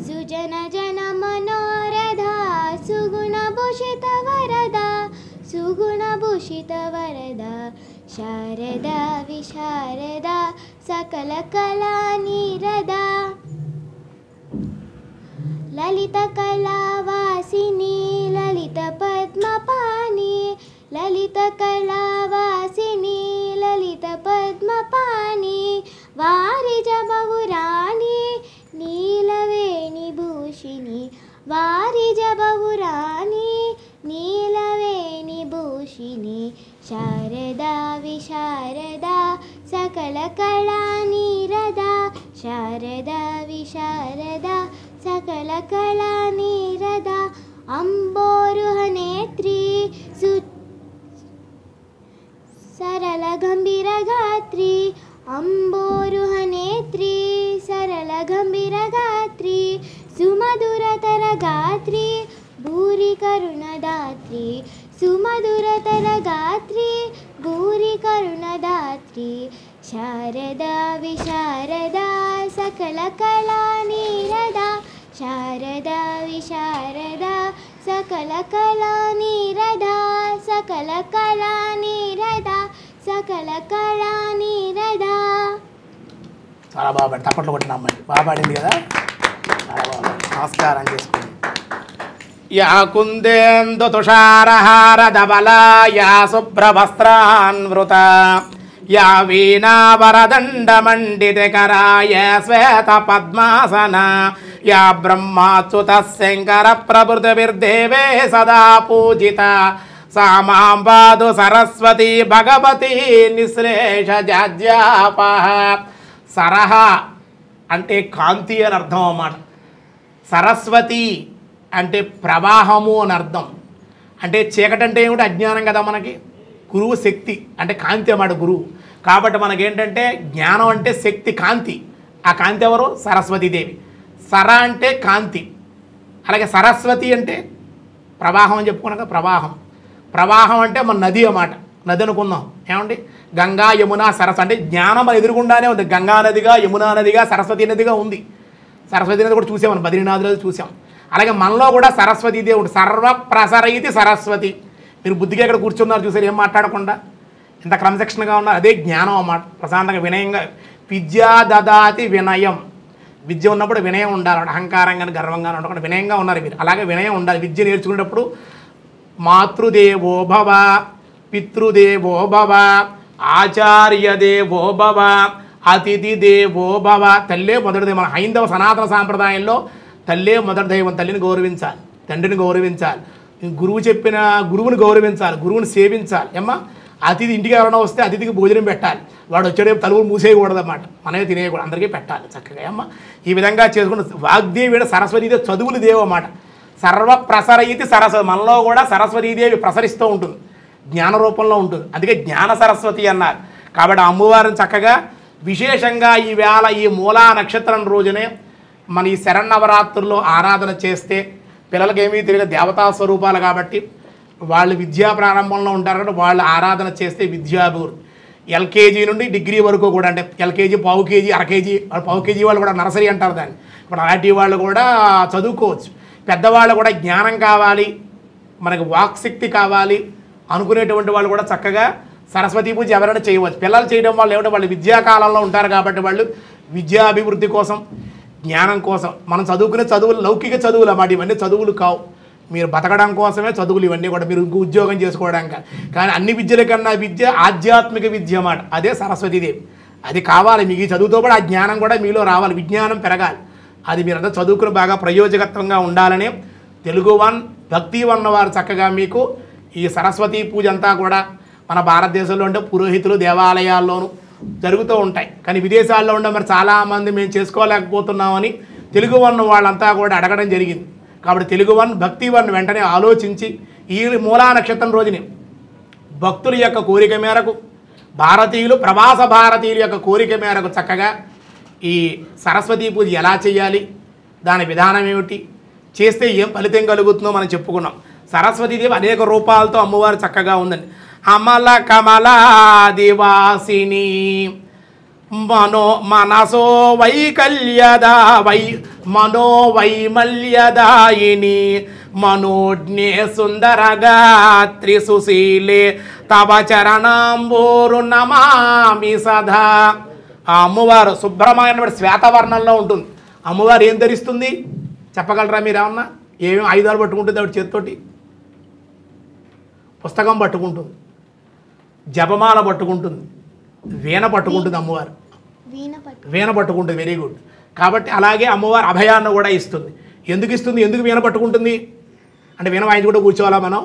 సుజన జన మనోరథా సుగుణభూషిత వరదా సుగుణభూషిత వరదా శారదా విశారదా సకల కళా నీరదా లలిత కళావాసిని లలిత పద్మపాణి లలిత కళావాసిని లలిత పద్మపాణి వారిజ బహురాణి నీలవేణి భూషిణి వారిజ బహురాణి నీలవేణి భూషిణి శారదా విశారదా సకల కళా నీరదా శారదా విశారదా సకల కళా నీరదా అంబోరుహ నేత్రి సరళ గంభీర గాత్రి అంబోరుహ నేత్రి సరళ గంభీర గాత్రి సుమధురతర గాత్రి భూరి కరుణదాత్రి సుమధురతర గాత్రి భూరి కరుణదాత్రి శారదా విశారదా సకల కళా నీరదా శారదా విశారదా సకల కళా నీరదా సకల కళా నీరదా సకల కళా నీరదా. చాలా బాగా పాడి తప్పట్లు కొట్టిన అమ్మాయి బాగా పాడింది కదా. చాలా బాగా నమస్కారం చేసుకోండి. యా కుందేందు తుషారహార ధవల యా శుభ్రవస్త్రాన్వృత యా వీణావరదండమండితకరా యా శ్వేత పద్మాసన యా బ్రహ్మాచ్యుత శంకర ప్రభృతిభిర్దేవే సదా పూజిత సా మాం పాదు సరస్వతి భగవతి నిశ్లేష జాజ్యాపహ. సరహ అంటే కాంతి అని అర్థం అన్నమాట. సరస్వతి అంటే ప్రవాహము అని అర్థం. అంటే చీకటి అంటే ఏమిటి? అజ్ఞానం కదా మనకి. గురువు శక్తి అంటే కాంతి అన్నమాట గురువు. కాబట్టి మనకేంటంటే జ్ఞానం అంటే శక్తి, కాంతి. ఆ కాంతి ఎవరు? సరస్వతీదేవి. సర అంటే కాంతి, అలాగే సరస్వతి అంటే ప్రవాహం అని చెప్పుకున్నాక ప్రవాహం. ప్రవాహం అంటే మన నది అన్నమాట. నది అనుకుందాం ఏమండి. గంగా యమున సరస్వతి అంటే జ్ఞానం మన ఎదురుగుండానే ఉంది. గంగా నదిగా, యమునా నదిగా, సరస్వతి నదిగా ఉంది. సరస్వతి నది కూడా చూసాం మనం, బద్రీనాథులో చూసాం. అలాగే మనలో కూడా సరస్వతి దేవుడు సర్వప్రసరయితి సరస్వతి. మీరు బుద్ధిగా ఇక్కడ కూర్చున్నారు చూసారు, ఏం మాట్లాడకుండా ఇంత క్రమశిక్షణగా ఉన్నారు. అదే జ్ఞానం అన్నమాట. ప్రశాంతంగా వినయంగా. విద్యా దదాతి వినయం. విద్య ఉన్నప్పుడు వినయం ఉండాలి. అహంకారంగా గర్వంగా ఉండకుండా వినయంగా ఉన్నారు మీరు. అలాగే వినయం ఉండాలి. విద్య నేర్చుకునేటప్పుడు మాతృదేవో భవ, పితృదేవో భవ, ఆచార్యదేవో భవ, అతిథి దేవో భవ. తల్లే మొదటి దైవం. మన హైందవ సనాతన సాంప్రదాయంలో తల్లే మొదటి దైవం. తల్లిని గౌరవించాలి, తండ్రిని గౌరవించాలి, గురువు చెప్పిన గురువుని గౌరవించాలి, గురువుని సేవించాలి. ఏమ్మా అతిథి ఇంటికి ఎవరైనా వస్తే అతిథికి భోజనం పెట్టాలి. వాడు వచ్చేటప్పుడు తలుపులు మూసేయకూడదు అన్నమాట. మనమే తినేయకూడదు, అందరికీ పెట్టాలి చక్కగా. అమ్మ ఈ విధంగా చేసుకున్న వాగ్దేవి సరస్వతీదేవి చదువులు దేవు అన్నమాట. సర్వప్రసరయితి సరస్వతి. మనలో కూడా సరస్వతీదేవి ప్రసరిస్తూ ఉంటుంది, జ్ఞాన రూపంలో ఉంటుంది. అందుకే జ్ఞాన సరస్వతి అన్నారు. కాబట్టి అమ్మవారిని చక్కగా విశేషంగా ఈవేళ ఈ మూలా నక్షత్రం రోజునే మన ఈ శరన్నవరాత్రుల్లో ఆరాధన చేస్తే పిల్లలకి ఏమీ తెలియదు, దేవతా స్వరూపాలు కాబట్టి వాళ్ళు విద్యా ప్రారంభంలో ఉంటారు కాబట్టి వాళ్ళు ఆరాధన చేస్తే విద్యాభివృద్ధి. ఎల్కేజీ నుండి డిగ్రీ వరకు కూడా, అంటే ఎల్కేజీ, పావు కేజీ, అర కేజీ, పావు కేజీ వాళ్ళు కూడా నర్సరీ అంటారు దాన్ని. ఇప్పుడు అలాంటి వాళ్ళు కూడా చదువుకోవచ్చు. పెద్దవాళ్ళు కూడా జ్ఞానం కావాలి, మనకి వాక్శక్తి కావాలి అనుకునేటువంటి వాళ్ళు కూడా చక్కగా సరస్వతీ పూజ ఎవరైనా చేయవచ్చు. పిల్లలు చేయడం వల్ల ఏమిటంటే వాళ్ళు విద్యాకాలంలో ఉంటారు కాబట్టి వాళ్ళు విద్యాభివృద్ధి కోసం, జ్ఞానం కోసం. మనం చదువుకునే చదువులు లౌకిక చదువులు అన్నమాట. ఇవన్నీ చదువులు కావు. మీరు బతకడం కోసమే చదువులు ఇవన్నీ కూడా, మీరు ఉద్యోగం చేసుకోవడానికి. కానీ అన్ని విద్యల కన్నా విద్య ఆధ్యాత్మిక విద్య అన్నమాట. అదే సరస్వతీదేవి. అది కావాలి. మీకు ఈ చదువుతో కూడా ఆ జ్ఞానం కూడా మీలో రావాలి, విజ్ఞానం పెరగాలి. అది మీరంతా చదువుకుని బాగా ప్రయోజకత్వంగా ఉండాలని తెలుగు వన్ భక్తి వన్ వారు చక్కగా మీకు ఈ సరస్వతీ పూజ అంతా కూడా మన భారతదేశంలో ఉండే పురోహితులు దేవాలయాల్లోనూ జరుగుతూ ఉంటాయి. కానీ విదేశాల్లో ఉండే మరి చాలామంది మేము చేసుకోలేకపోతున్నామని తెలుగు వన్ వాళ్ళంతా కూడా అడగడం జరిగింది. కాబట్టి తెలుగు వన్ భక్తి వన్ వెంటనే ఆలోచించి ఈ మూలా నక్షత్రం రోజుని భక్తుల యొక్క కోరిక మేరకు భారతీయులు ప్రవాస భారతీయుల యొక్క కోరిక మేరకు చక్కగా ఈ సరస్వతీ పూజ ఎలా చేయాలి, దాని విధానం ఏమిటి, చేస్తే ఏం ఫలితం కలుగుతుందో మనం చెప్పుకున్నాం. సరస్వతీదేవి అనేక రూపాలతో అమ్మవారు చక్కగా ఉందండి. అమల కమలాదివాసిని మనసో వైకల్యదా మనోవైమల్యదాయిని మనోజ్ఞే సుందరగాత్రి సుశీలే తవ చరణాంబోరు నమామి సదా. ఆ అమ్మవారు శుభ్రమైన శ్వేతవర్ణంలో ఉంటుంది. అమ్మవారు ఏం ధరిస్తుంది చెప్పగలరా మీరు? ఏమన్నా ఏమేమి ఆయుధాలు పట్టుకుంటుంది ఆవిడ చేతితోటి? పుస్తకం పట్టుకుంటుంది, జపమాల పట్టుకుంటుంది, వీణ పట్టుకుంటుంది. అమ్మవారు వీణ పట్టుకుంటుంది. Very good. కాబట్టి అలాగే అమ్మవారు అభయాన్ని కూడా ఇస్తుంది. ఎందుకు ఇస్తుంది? ఎందుకు వీణ పట్టుకుంటుంది అంటే వీణ వాయించి కూడా కూర్చోవాలా మనం?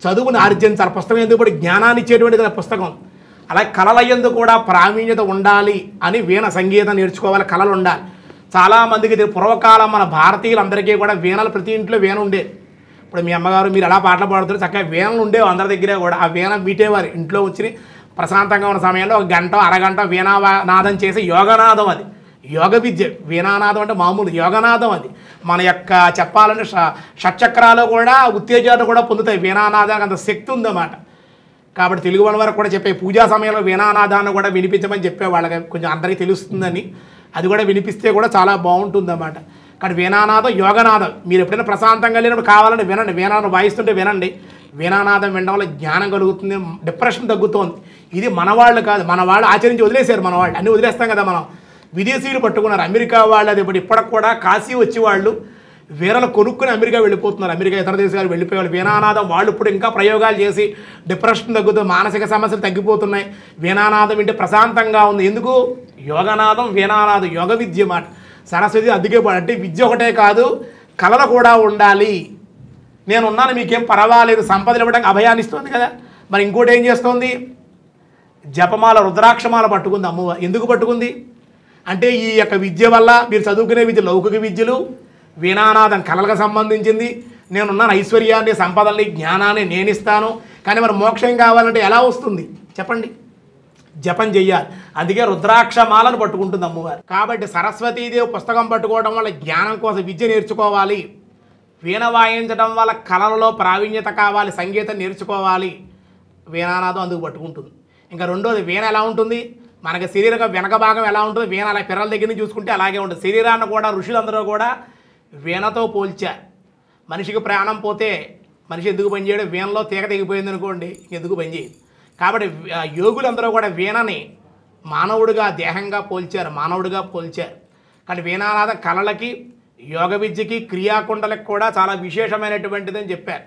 చదువుని ఆర్జించాలి. పుస్తకం ఎందుకు కూడా జ్ఞానాన్ని ఇచ్చేటువంటి కదా పుస్తకం. అలాగే కళల యందు కూడా ప్రావీణ్యత ఉండాలి అని వీణ సంగీతం నేర్చుకోవాలి, కళలు ఉండాలి. చాలామందికి పూర్వకాలం మన భారతీయులందరికీ కూడా వీణలు ప్రతి ఇంట్లో వీణ ఉండేది. ఇప్పుడు మీ అమ్మగారు మీరు ఎలా పాటలు పాడుతారు చక్కగా వీణలు ఉండేవి అందరి దగ్గర కూడా. ఆ వీణ మీటేవారు ఇంట్లో వచ్చి ప్రశాంతంగా ఉన్న సమయంలో ఒక గంట అరగంట వీణానాదం చేసి యోగనాదం. అది యోగ విద్య. వీణానాదం అంటే మామూలు యోగనాదం. అది మన యొక్క చెప్పాలంటే షట్చక్రాలు కూడా ఉత్తేజాలు కూడా పొందుతాయి. వీణానాదానికి అంత శక్తి ఉందన్నమాట. కాబట్టి తెలుగు వాళ్ళ వరకు కూడా చెప్పే పూజా సమయంలో వీణానాదాన్ని కూడా వినిపించమని చెప్పే వాళ్ళకి కొంచెం అందరికీ తెలుస్తుందని. అది కూడా వినిపిస్తే కూడా చాలా బాగుంటుందన్నమాట. కానీ వీణానాదం యోగనాదం. మీరు ఎప్పుడైనా ప్రశాంతంగా లేనప్పుడు కావాలంటే వినండి. వీణానాదం వాయిస్తుంటే వినండి. వీణానాదం వినడం వల్ల జ్ఞానం కలుగుతుంది, డిప్రెషన్ తగ్గుతోంది. ఇది మనవాళ్ళు కాదు, మన వాళ్ళు ఆచరించి వదిలేశారు. మన వాళ్ళు అన్నీ వదిలేస్తాం కదా మనం. విదేశీయులు పట్టుకున్నారు. అమెరికా వాళ్ళు అది ఇప్పటికి కూడా కాశీ వచ్చి వాళ్ళు వీణలు కొనుక్కుని అమెరికా వెళ్ళిపోతున్నారు. అమెరికా ఇతర దేశాలు వెళ్ళిపోయేవాళ్ళు వీణానాదం. వాళ్ళు ఇప్పుడు ఇంకా ప్రయోగాలు చేసి డిప్రెషన్ తగ్గుతుంది, మానసిక సమస్యలు తగ్గిపోతున్నాయి. వీణానాదం వింటే ప్రశాంతంగా ఉంది. ఎందుకు? యోగనాదం వీణానాదం యోగ విద్య మాట. సరస్వతి అందుకే అంటే విద్య ఒకటే కాదు, కళలు కూడా ఉండాలి. నేనున్నాను మీకేం పర్వాలేదు, సంపదలు ఇవ్వడానికి అభయాన్ని ఇస్తుంది కదా. మరి ఇంకోటి ఏం చేస్తుంది? జపమాల రుద్రాక్షమాల పట్టుకుంది అమ్మవారు. ఎందుకు పట్టుకుంది అంటే ఈ యొక్క విద్య వల్ల మీరు చదువుకునే విద్య లౌకిక విద్యలు, వీణానాదం కళలకు సంబంధించింది. నేనున్నాను, ఐశ్వర్యాన్ని సంపదల్ని జ్ఞానాన్ని నేను ఇస్తాను. కానీ మరి మోక్షం కావాలంటే ఎలా వస్తుంది చెప్పండి? జపం చెయ్యాలి. అందుకే రుద్రాక్షమాలను పట్టుకుంటుంది అమ్మవారు. కాబట్టి సరస్వతీదేవి పుస్తకం పట్టుకోవడం వల్ల జ్ఞానం కోసం విద్య నేర్చుకోవాలి. వీణ వాయించడం వల్ల కళలలో ప్రావీణ్యత కావాలి, సంగీతం నేర్చుకోవాలి. వీణానాదం అందుకు పట్టుకుంటుంది. ఇంకా రెండోది వీణ ఎలా ఉంటుంది? మనకి శరీరం వెనక భాగం ఎలా ఉంటుంది? వీణ అలా పిల్లల దగ్గర నుంచి చూసుకుంటే అలాగే ఉంటుంది. శరీరాన్ని కూడా ఋషులందరూ కూడా వీణతో పోల్చారు. మనిషికి ప్రాణం పోతే మనిషి ఎందుకు పనిచేయడం? వీణలో తీగ తెగిపోయింది అనుకోండి, ఎందుకు పనిచేయదు. కాబట్టి యోగులందరూ కూడా వీణని మానవుడిగా దేహంగా పోల్చారు, మానవుడిగా పోల్చారు. కానీ వీణానాదం కళలకి, యోగ విద్యకి, క్రియాకుండలకు కూడా చాలా విశేషమైనటువంటిది అని చెప్పారు.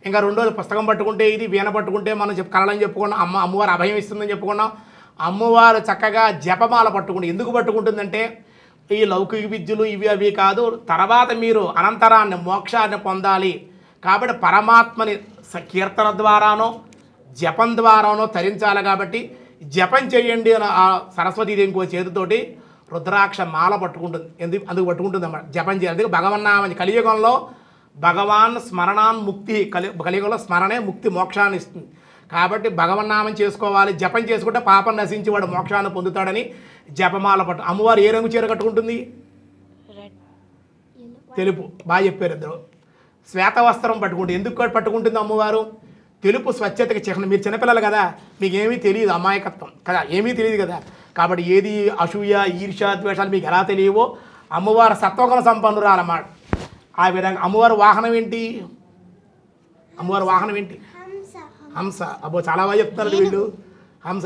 ఇంకా రెండోది పుస్తకం పట్టుకుంటే ఇది, వీణ పట్టుకుంటే మనం కళలని చెప్పుకున్నాం. అమ్మవారు అభయం ఇస్తుందని చెప్పుకున్నాం. అమ్మవారు చక్కగా జపమాల పట్టుకుంటే ఎందుకు పట్టుకుంటుందంటే ఈ లౌకిక విద్యలు ఇవి అవి కాదు, తర్వాత మీరు అనంతరాన్ని మోక్షాన్ని పొందాలి. కాబట్టి పరమాత్మని కీర్తన ద్వారానో జపం ద్వారానో తరించాలి. కాబట్టి జపం చేయండి అని ఆ సరస్వతీదేవి ఇంకో చేతితోటి రుద్రాక్ష మాల పట్టుకుంటుంది. అందుకు పట్టుకుంటుంది అన్నమాట. జపం చేయాలి. అందుకు భగవన్నామని కలియుగంలో భగవాన్ స్మరణాన్ ముక్తి, కలియుగంలో స్మరణే ముక్తి మోక్షాన్ని ఇస్తుంది. కాబట్టి భగవన్నామం చేసుకోవాలి. జపం చేసుకుంటే పాపం నశించి వాడు మోక్షాన్ని పొందుతాడని జపమాల పట్టు. అమ్మవారు ఏ రంగు చీర కట్టుకుంటుంది? తెలుపు. బాగా చెప్పారు ఇద్దరు. శ్వేత వస్త్రం పట్టుకుంటుంది. ఎందుకు పట్టుకుంటుంది అమ్మవారు? తెలుపు స్వచ్ఛతకి చిహ్నం. మీరు చిన్నపిల్లలు కదా, మీకు ఏమీ తెలియదు, అమాయకత్వం కదా, ఏమీ తెలియదు కదా. కాబట్టి ఏది అసూయ ఈర్ష్య ద్వేషాలు మీకు ఎలా తెలియవో అమ్మవారు సత్వగుణ సంపన్నురాలన్నమాట. ఆ విధంగా అమ్మవారు వాహనం ఏంటి? అమ్మవారు వాహనం ఏంటి? హంస. అబ్బో చాలా బాగా చెప్తున్నారు వీళ్ళు. హంస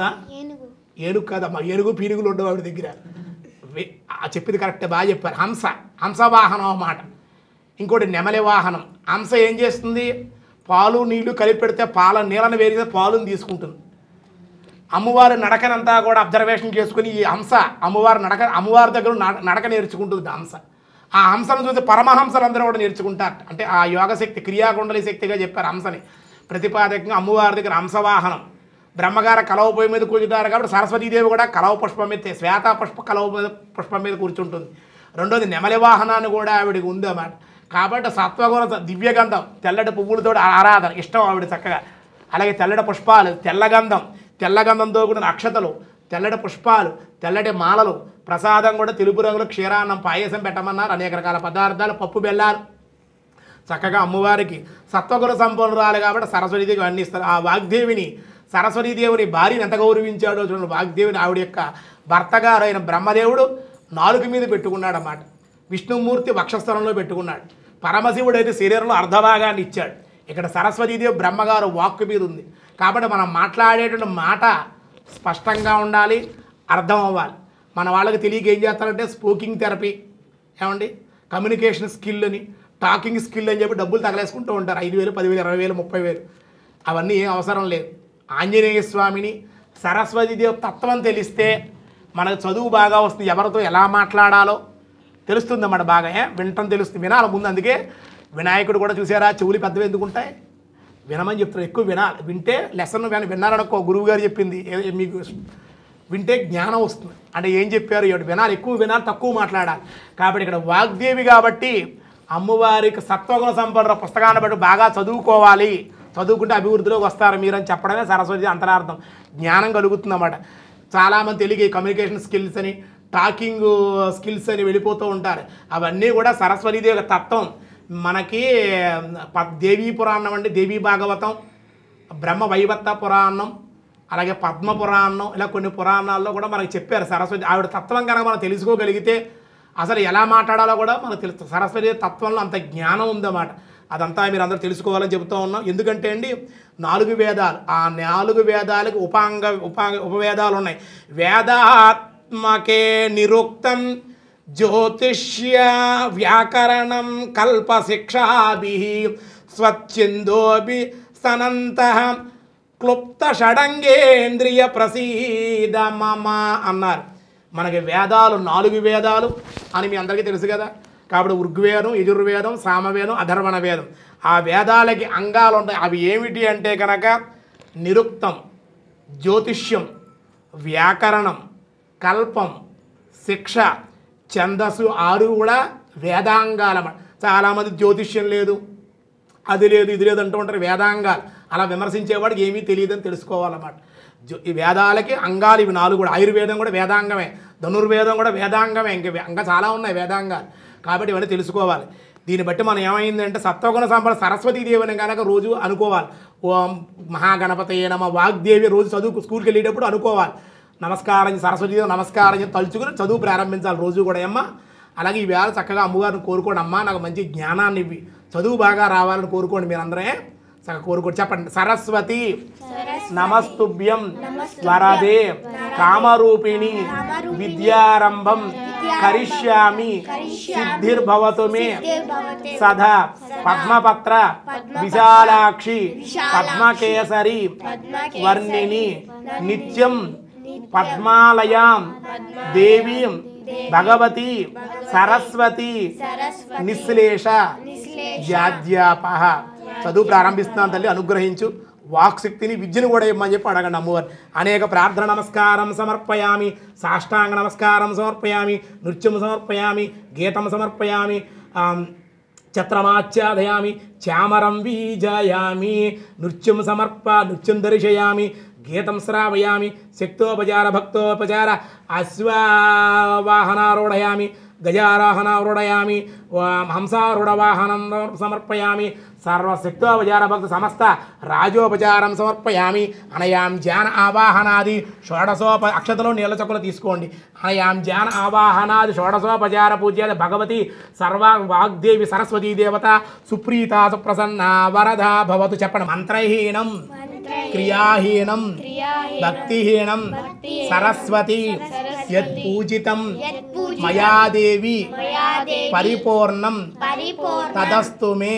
ఏనుగు కాదమ్మా, ఏనుగు పీనుగులు ఉండవు ఆవిడ దగ్గర. చెప్పింది కరెక్టే, బాగా చెప్పారు. హంస, హంస వాహనం అన్నమాట. ఇంకోటి నెమలి వాహనం. హంస ఏం చేస్తుంది? పాలు నీళ్లు కలిపి పెడితే నీళ్ళని వేరితే పాలుని తీసుకుంటుంది. అమ్మవారి నడకనంతా కూడా అబ్జర్వేషన్ చేసుకుని ఈ హంస అమ్మవారి దగ్గర నడక నేర్చుకుంటుంది హంస. ఆ హంసను చూసి పరమహంసలందరూ కూడా నేర్చుకుంటారు. అంటే ఆ యోగశక్తి క్రియాకుండలి శక్తిగా చెప్పారు హంసని. ప్రతిపాదకంగా అమ్మవారి దగ్గర హంసవాహనం. బ్రహ్మగారు కలవ పొయ్యి మీద కూర్చుంటారు కాబట్టి సరస్వతీదేవి కూడా కలవ పుష్పం మీద శ్వేత పుష్పం మీద కూర్చుంటుంది. రెండోది నెమలి వాహనాన్ని కూడా ఆవిడికి ఉంది అన్నమాట. కాబట్టి సత్వగుణ దివ్యగంధం తెల్లటి పువ్వులతో ఆరాధన ఇష్టం ఆవిడ చక్కగా. అలాగే తెల్లటి పుష్పాలు, తెల్లగంధంతో కూడిన అక్షతలు, తెల్లటి పుష్పాలు, తెల్లటి మాలలు, ప్రసాదం కూడా తెలుపు రంగులో క్షీరాన్నం పాయసం పెట్టమన్నారు. అనేక రకాల పదార్థాలు, పప్పు బెల్లాలు చక్కగా అమ్మవారికి సత్వగుణ సంపన్నురాలు కాబట్టి సరస్వతీదేవి అన్ని ఇస్తారు. ఆ వాగ్దేవిని సరస్వతీదేవిని భార్యని ఎంత గౌరవించాడో చూడండి. వాగ్దేవిని ఆవిడ యొక్క భర్తగారు అయిన బ్రహ్మదేవుడు నాలుగు మీద పెట్టుకున్నాడు అన్నమాట. విష్ణుమూర్తి వక్షస్థలంలో పెట్టుకున్నాడు. పరమశివుడు అయితే శరీరంలో అర్ధభాగాన్ని ఇచ్చాడు. ఇక్కడ సరస్వతీదేవి బ్రహ్మగారు వాక్కు మీద ఉంది. కాబట్టి మనం మాట్లాడేటువంటి మాట స్పష్టంగా ఉండాలి, అర్థం అవ్వాలి. మన వాళ్ళకి తెలియక ఏం చేస్తారంటే స్పోకింగ్ థెరపీ ఏమండి, కమ్యూనికేషన్ స్కిల్ అని, టాకింగ్ స్కిల్ అని చెప్పి డబ్బులు తగలేసుకుంటూ ఉంటారు. 5,000, 10,000, 20,000, 30,000. అవన్నీ ఏం అవసరం లేదు. ఆంజనేయ స్వామిని సరస్వతీదేవి తత్వం తెలిస్తే మనకు చదువు బాగా వస్తుంది. ఎవరితో ఎలా మాట్లాడాలో తెలుస్తుంది అన్నమాట. బాగా వినటం తెలుస్తుంది, వినాలి ముందు. అందుకే వినాయకుడు కూడా చూసారా చెవులు పెద్దవి ఎందుకు ఉంటాయి? వినమని చెప్తారు, ఎక్కువ వినాలి. వింటే లెసన్ విన్నారనుకో, గురువు గారు చెప్పింది మీకు వింటే జ్ఞానం వస్తుంది. అంటే ఏం చెప్పారు వినాలి, ఎక్కువ వినాలి, తక్కువ మాట్లాడాలి. కాబట్టి ఇక్కడ వాగ్దేవి కాబట్టి అమ్మవారికి సత్వగుణ సంపన్న పుస్తకాన్ని బట్టి బాగా చదువుకోవాలి, చదువుకుంటే అభివృద్ధిలోకి వస్తారు మీరని చెప్పడమే సరస్వతి అంతరార్థం. జ్ఞానం కలుగుతుంది అన్నమాట. చాలామంది తెలియక కమ్యూనికేషన్ స్కిల్స్ అని, టాకింగ్ స్కిల్స్ అని వెళ్ళిపోతూ ఉంటారు. అవన్నీ కూడా సరస్వతీదేవి తత్వం. మనకి దేవీ పురాణం అంటే దేవీ భాగవతం, బ్రహ్మ వైవత్త పురాణం, అలాగే పద్మ పురాణం, ఇలా కొన్ని పురాణాల్లో కూడా మనకి చెప్పారు సరస్వతి. ఆవిడ తత్వం కనుక మనం తెలుసుకోగలిగితే అసలు ఎలా మాట్లాడాలో కూడా మనకు తెలుస్తుంది. సరస్వతి తత్వంలో అంత జ్ఞానం ఉందన్నమాట. అదంతా మీరు అందరూ తెలుసుకోవాలని చెబుతూ ఉన్నాం. ఎందుకంటే అండి 4 వేదాలు, ఆ 4 వేదాలకు ఉపవేదాలు ఉన్నాయి. వేదాత్మకే నిరుక్తం జ్యోతిష్య వ్యాకరణం కల్పశిక్షాభి స్వచ్ఛందోభి సనంత క్లుప్త షడంగేంద్రియ ప్రసీద మమ అన్నారు. మనకి వేదాలు 4 వేదాలు అని మీ అందరికీ తెలుసు కదా. కాబట్టి ఋగ్వేదం, యజుర్వేదం, సామవేదం, అధర్వణ వేదం. ఆ వేదాలకి అంగాలు ఉంటాయి. అవి ఏమిటి అంటే కనుక నిరుక్తం, జ్యోతిష్యం, వ్యాకరణం, కల్పం, శిక్ష, ఛందస్సు 6 కూడా వేదాంగాలన్నమాట. చాలామంది జ్యోతిష్యం లేదు, అది లేదు, ఇది లేదు అంటూ ఉంటారు. వేదాంగాలు. అలా విమర్శించేవాడికి ఏమీ తెలియదని తెలుసుకోవాలన్నమాట. ఈ వేదాలకి అంగాలు ఇవి 4 కూడా. ఆయుర్వేదం కూడా వేదాంగమే, ధనుర్వేదం కూడా వేదాంగమే. ఇంకా చాలా ఉన్నాయి వేదాంగాలు. కాబట్టి ఇవన్నీ తెలుసుకోవాలి. దీన్ని బట్టి మనం ఏమైందంటే సత్వగుణ సంపన్న సరస్వతీదేవిని కనుక రోజు అనుకోవాలి. ఓం మహాగణపతయే నమః వాగ్దేవి రోజు చదువు స్కూల్కి వెళ్ళేటప్పుడు అనుకోవాలి. నమస్కారం సరస్వతీదేవి నమస్కారం తలుచుకుని చదువు ప్రారంభించాలి రోజు కూడా. అమ్మ అలాగే ఈ వేళ చక్కగా అమ్మగారిని కోరుకోండి. అమ్మ నాకు మంచి జ్ఞానాన్ని ఇవ్వి, చదువు బాగా రావాలని కోరుకోండి. మీరందరే చక్కగా కోరుకోండి. చెప్పండి. సరస్వతి నమస్తుభ్యం వరదే కామరూపిణి విద్యారంభం కరిష్యామి సిద్ధిర్భవతు మే సదా పద్మపత్ర విశాలాక్షి పద్మకేసరి వర్ణిని నిత్యం పద్మాలయాం దేవీం భగవతి సరస్వతి నిశ్లేష జాద్యాపహ. చదువు ప్రారంభిస్తున్నాను తల్లి, అనుగ్రహించు. వాక్శక్తిని, విద్యను కూడా ఇమ్మని చెప్పి అడగండి అమ్మవారు. అనేక ప్రార్థన నమస్కారం సమర్పయామి, సాష్టాంగ నమస్కారం సమర్పయామి, నృత్యం సమర్పయామి, గీతం సమర్పయామి, ఛత్రమాచ్ఛాదయామి, చామరం వీజయామి, నృత్యం దర్శయామి, గీతం శ్రావయామి, శక్తోపచార భక్తోపచార అశ్వావాహనారూఢయామి, గజారోహణారూఢయామి, హంసారూఢవాహనం సమర్పయామి, సర్వశక్తోపచార భక్త సమస్త రాజోపచారం సమర్పయామి. అనయాం ధ్యాన ఆవాహనాది అక్షతలో నీళ్ళ చొక్కలు తీసుకోండి. అనయాం ధ్యాన ఆవాహనాది షోడశోపచార పూజ్యాది భగవతి సర్వ వాగ్దేవి సరస్వతీ దేవత సుప్రీత సుప్రసన్న వరద భవతు. చెప్పండి. మంత్రహీనం క్రియాహీనం భక్తిహీనం సరస్వతి యత్పూజితం మయా దేవి పరిపూర్ణం తదస్తు మే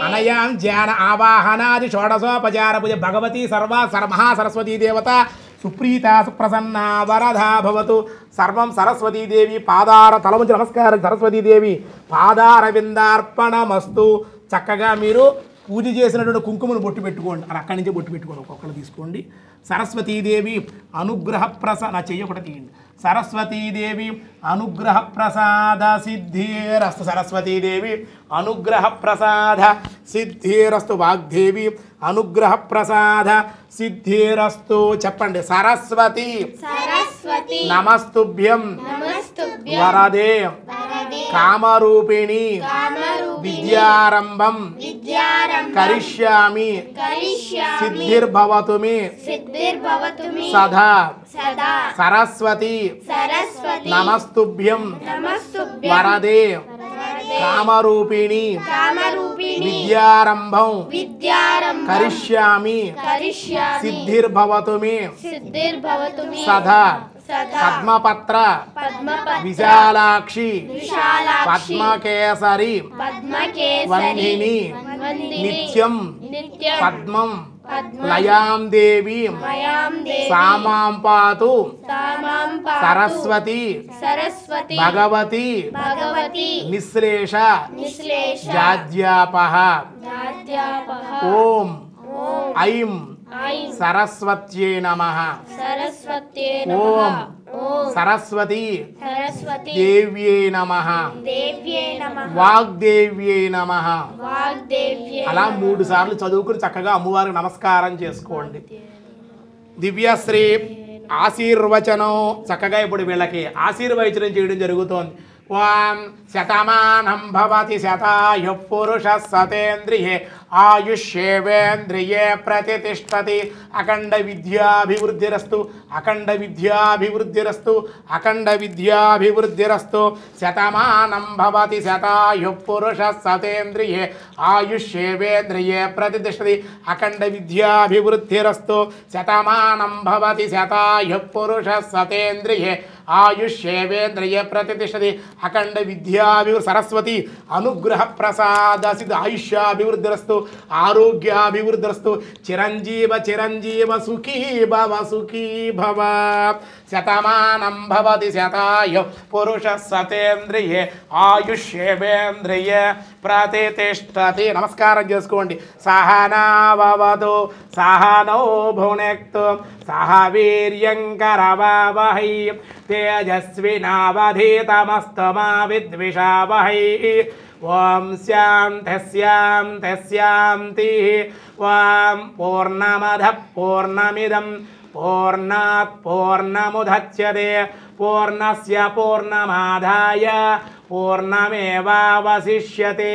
అనయాం ధ్యాన ఆవాహనాది షోడశోపచార పూజ భగవతి మహాసరస్వతీ దేవత సుప్రీత సుప్రసన్నా వరదా భవతు. సర్వం సరస్వతీదేవి పాదార తలముంచి నమస్కారం. సరస్వతీదేవి పాదార విందార్పణమస్తు. చక్కగా మీరు పూజ చేసినటువంటి కుంకుమను బొట్టు పెట్టుకోండి. అలా అక్కడి నుంచి బొట్టు పెట్టుకోండి. ఒక్కొక్కరు తీసుకోండి. సరస్వతీదేవి అనుగ్రహ నా చెయ్యి ఒకటి తీయండి. సరస్వతీదేవి అనుగ్రహ ప్రసాద సిద్ధిరస్తు. సరస్వతీదేవి అనుగ్రహ ప్రసాద సిద్ధిరస్తు. వాగ్దేవి అనుగ్రహ ప్రసాద సిద్ధిరస్తు. చెప్పండి. సరస్వతి నమస్తుభ్యం వరదే కామరూపిణి విద్యారంభం కరిష్యామి సిద్ధిర్భవతు మే సదా. సరస్వతి నమస్తుభ్యం వరదే కామరూపిణి విద్యారంభం కరిష్యామి సిద్ధిర్భవతు మే సదా. పద్మపత్ర విశాలాక్షి పద్మకేసరి వందిని నిత్యం పద్మం లయాం దేవి సామాం పాతు సరస్వతి భగవతి నిశ్లేష జాజ్యాపః. ఓం ఐం సరస్వత్యే నమః. ఓం సరస్వతి దేవ్యే నమః. వాగ్దేవ్యే నమః. అలా 3 సార్లు చదువుకుని చక్కగా అమ్మవారికి నమస్కారం చేసుకోండి. దివ్యశ్రీ ఆశీర్వచనం చక్కగా ఇప్పుడు వీళ్ళకి ఆశీర్వచనం చేయడం జరుగుతోంది. ఓం శతమానం భవతి శతాయుః పురుషः సతేంద్రియే ఆయుష్యేవేంద్రియే ప్రతిష్టతి. అఖండ విద్యాభివృద్ధిరస్తు. అఖండ విద్యాభివృద్ధిరస్తు. అఖండ విద్యాభివృద్ధిరస్తు. శతమానం భవతి శతాయుః పురుషः సతేంద్రియే ఆయుష్యేవేంద్రియే ప్రతిష్టతి. అఖండ విద్యాభివృద్ధిరస్తు. శతమానం భవతి శతాయుః పురుషः సతేంద్రియే ఆయుష్యేవేంద్రియే ప్రతిష్టతి. అఖండ విద్యాభివృద్ధి. సరస్వతి అనుగ్రహ ప్రసాద సిద్ధ ఆయుష్యాభివృద్ధిరస్తు. ఆరోగ్యాభివృద్ధిరస్తు. చిరంజీవ చిరంజీవ సుఖీ భవ సుఖీ భవ. శతమానం భవతి శతాయుః పురుషः సతేంద్రియే ఆయుష్యేవేంద్రియే ప్రతిష్టతి. నమస్కారం చేసుకోండి. సహనావవతు సహనౌ భునక్తు సహ వీర్యంకరవావహై తేజస్వినావధీతమస్తు మా విద్విషావహై. ఓం శాంతి శాంతి శాంతి. ఓం పూర్ణమదః పూర్ణమిదం పూర్ణాత్ పూర్ణముదచ్యతే పూర్ణస్య పూర్ణమాదాయ పూర్ణమేవావశిష్యతే.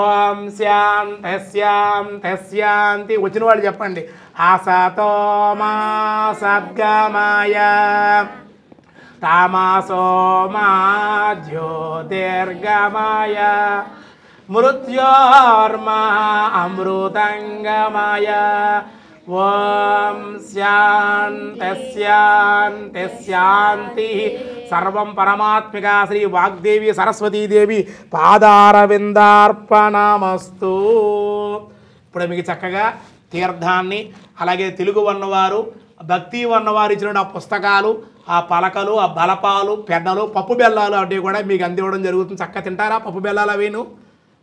ఓం శాంతి శాంతి శాంతి. వచ్చిన వాళ్ళు చెప్పండి. అసతో మా సద్గమయ తమసో మా జ్యోతిర్గమయ మృత్యోర్మా అమృతంగమయ. ఓం శాంతి శాంతి శాంతి. సర్వం పరమాత్మికా శ్రీ వాగ్దేవి సరస్వతీదేవి పాదారవిందార్పణమస్తు. ఇప్పుడు మీకు చక్కగా తీర్థాన్ని అలాగే తెలుగు వన్నవారు భక్తి వన్నవారు ఇచ్చిన ఆ పుస్తకాలు ఆ పలకలు ఆ బలపాలు పెద్దలు పప్పు బెల్లాలు అవి కూడా మీకు అందివ్వడం జరుగుతుంది. చక్కగా తింటారా పప్పు బెల్లాలు అవిను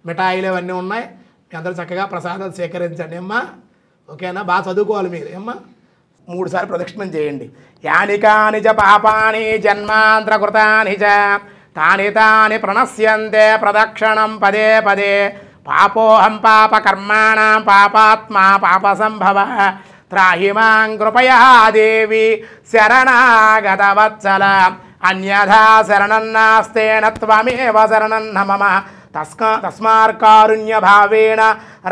మిఠాయిలు అవన్నీ ఉన్నాయి. మీ అందరూ చక్కగా ప్రసాదాలు సేకరించండి అమ్మా. ఓకేనా? బాగా చదువుకోవాలి మీరు అమ్మా. 3 సార్లు ప్రదక్షిణం చేయండి. యాని కాని చ పాపాని జన్మాంతరకృతాని చ తాని తాని ప్రణశ్యంతే ప్రదక్షిణం పదే పదే. పాపోహం పాపకర్మాణం పాపాత్మా పాపసంభవ. త్రాహి మాం కృపయా దేవి శరణాగతవత్సల. అన్యథా శరణం నాస్తేన త్వమేవ శరణం మమ. తస్మార్కారుణ్య భావేన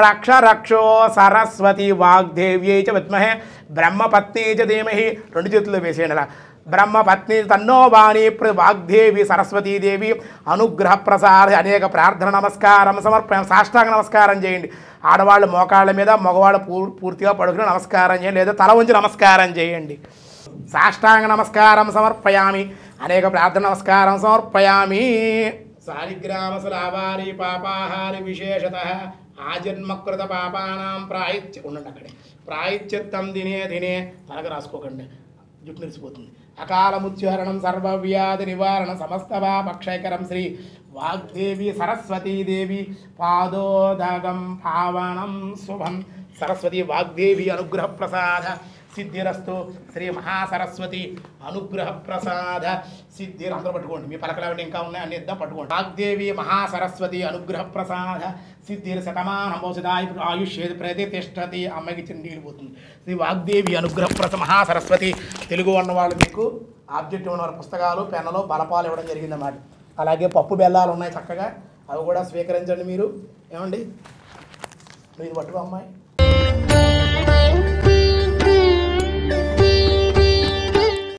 రక్ష రక్షో సరస్వతి వాగ్దేవ్యై చ విద్మహే బ్రహ్మపత్ని చ ధీమహి. 2 చేతుల్లో వేసేయండి అలా. బ్రహ్మపత్ని తన్నో వాణి వాగ్దేవి సరస్వతీదేవి అనుగ్రహ ప్రసాద. అనేక ప్రార్థన నమస్కారం సమర్పణ సాష్టాంగ నమస్కారం చేయండి. ఆడవాళ్ళు మోకాళ్ళ మీద, మగవాళ్ళు పూర్తిగా పడుకుని నమస్కారం చేయండి, లేదా తల ఉంచి నమస్కారం చేయండి. సాష్టాంగ నమస్కారం సమర్పయామి, అనేక ప్రార్థన నమస్కారం సమర్పయామి. సాలిగ్రామసులావారి పాపాహారి విశేషత ఆజన్మకృత పాపానాం ఉండండి అక్కడే ప్రాయశ్చిత్తం దినే దినే. తనకు రాసుకోకండి, జుట్టు నిలిచిపోతుంది. అకాలముచ్చారణం సర్వవ్యాధి నివారణ సమస్త పాపక్షయకరం శ్రీ వాగ్దేవి సరస్వతీదేవి పాదోదగం పావనం శుభం. సరస్వతి వాగ్దేవి అనుగ్రహ ప్రసాద సిద్ధిరస్తు. శ్రీ మహాసరస్వతి అనుగ్రహ ప్రసాద సిద్ధి. అందరూ పట్టుకోండి, మీ పలకలు ఇంకా ఉన్నాయి, అన్ని ఇద్దాం, పట్టుకోండి. వాగ్దేవి మహాసరస్వతి అనుగ్రహ ప్రసాద సిద్ధిర్ శతమానమోసిదాయ ఆయుష్యేది ప్రతిష్టతి. అమ్మాయికి ఇచ్చిన నీళ్ళు పోతుంది. శ్రీ వాగ్దేవి అనుగ్రహ మహాసరస్వతి. తెలుగు ఉన్నవాళ్ళు మీకు ఆబ్జెక్టివ్ ఉన్నవారు పుస్తకాలు, పెన్నులు, బలపాలు ఇవ్వడం జరిగిందన్నమాట. అలాగే పప్పు బెల్లాలు ఉన్నాయి చక్కగా, అవి కూడా స్వీకరించండి. మీరు ఏమండి, మీరు పట్టుకో అమ్మాయి.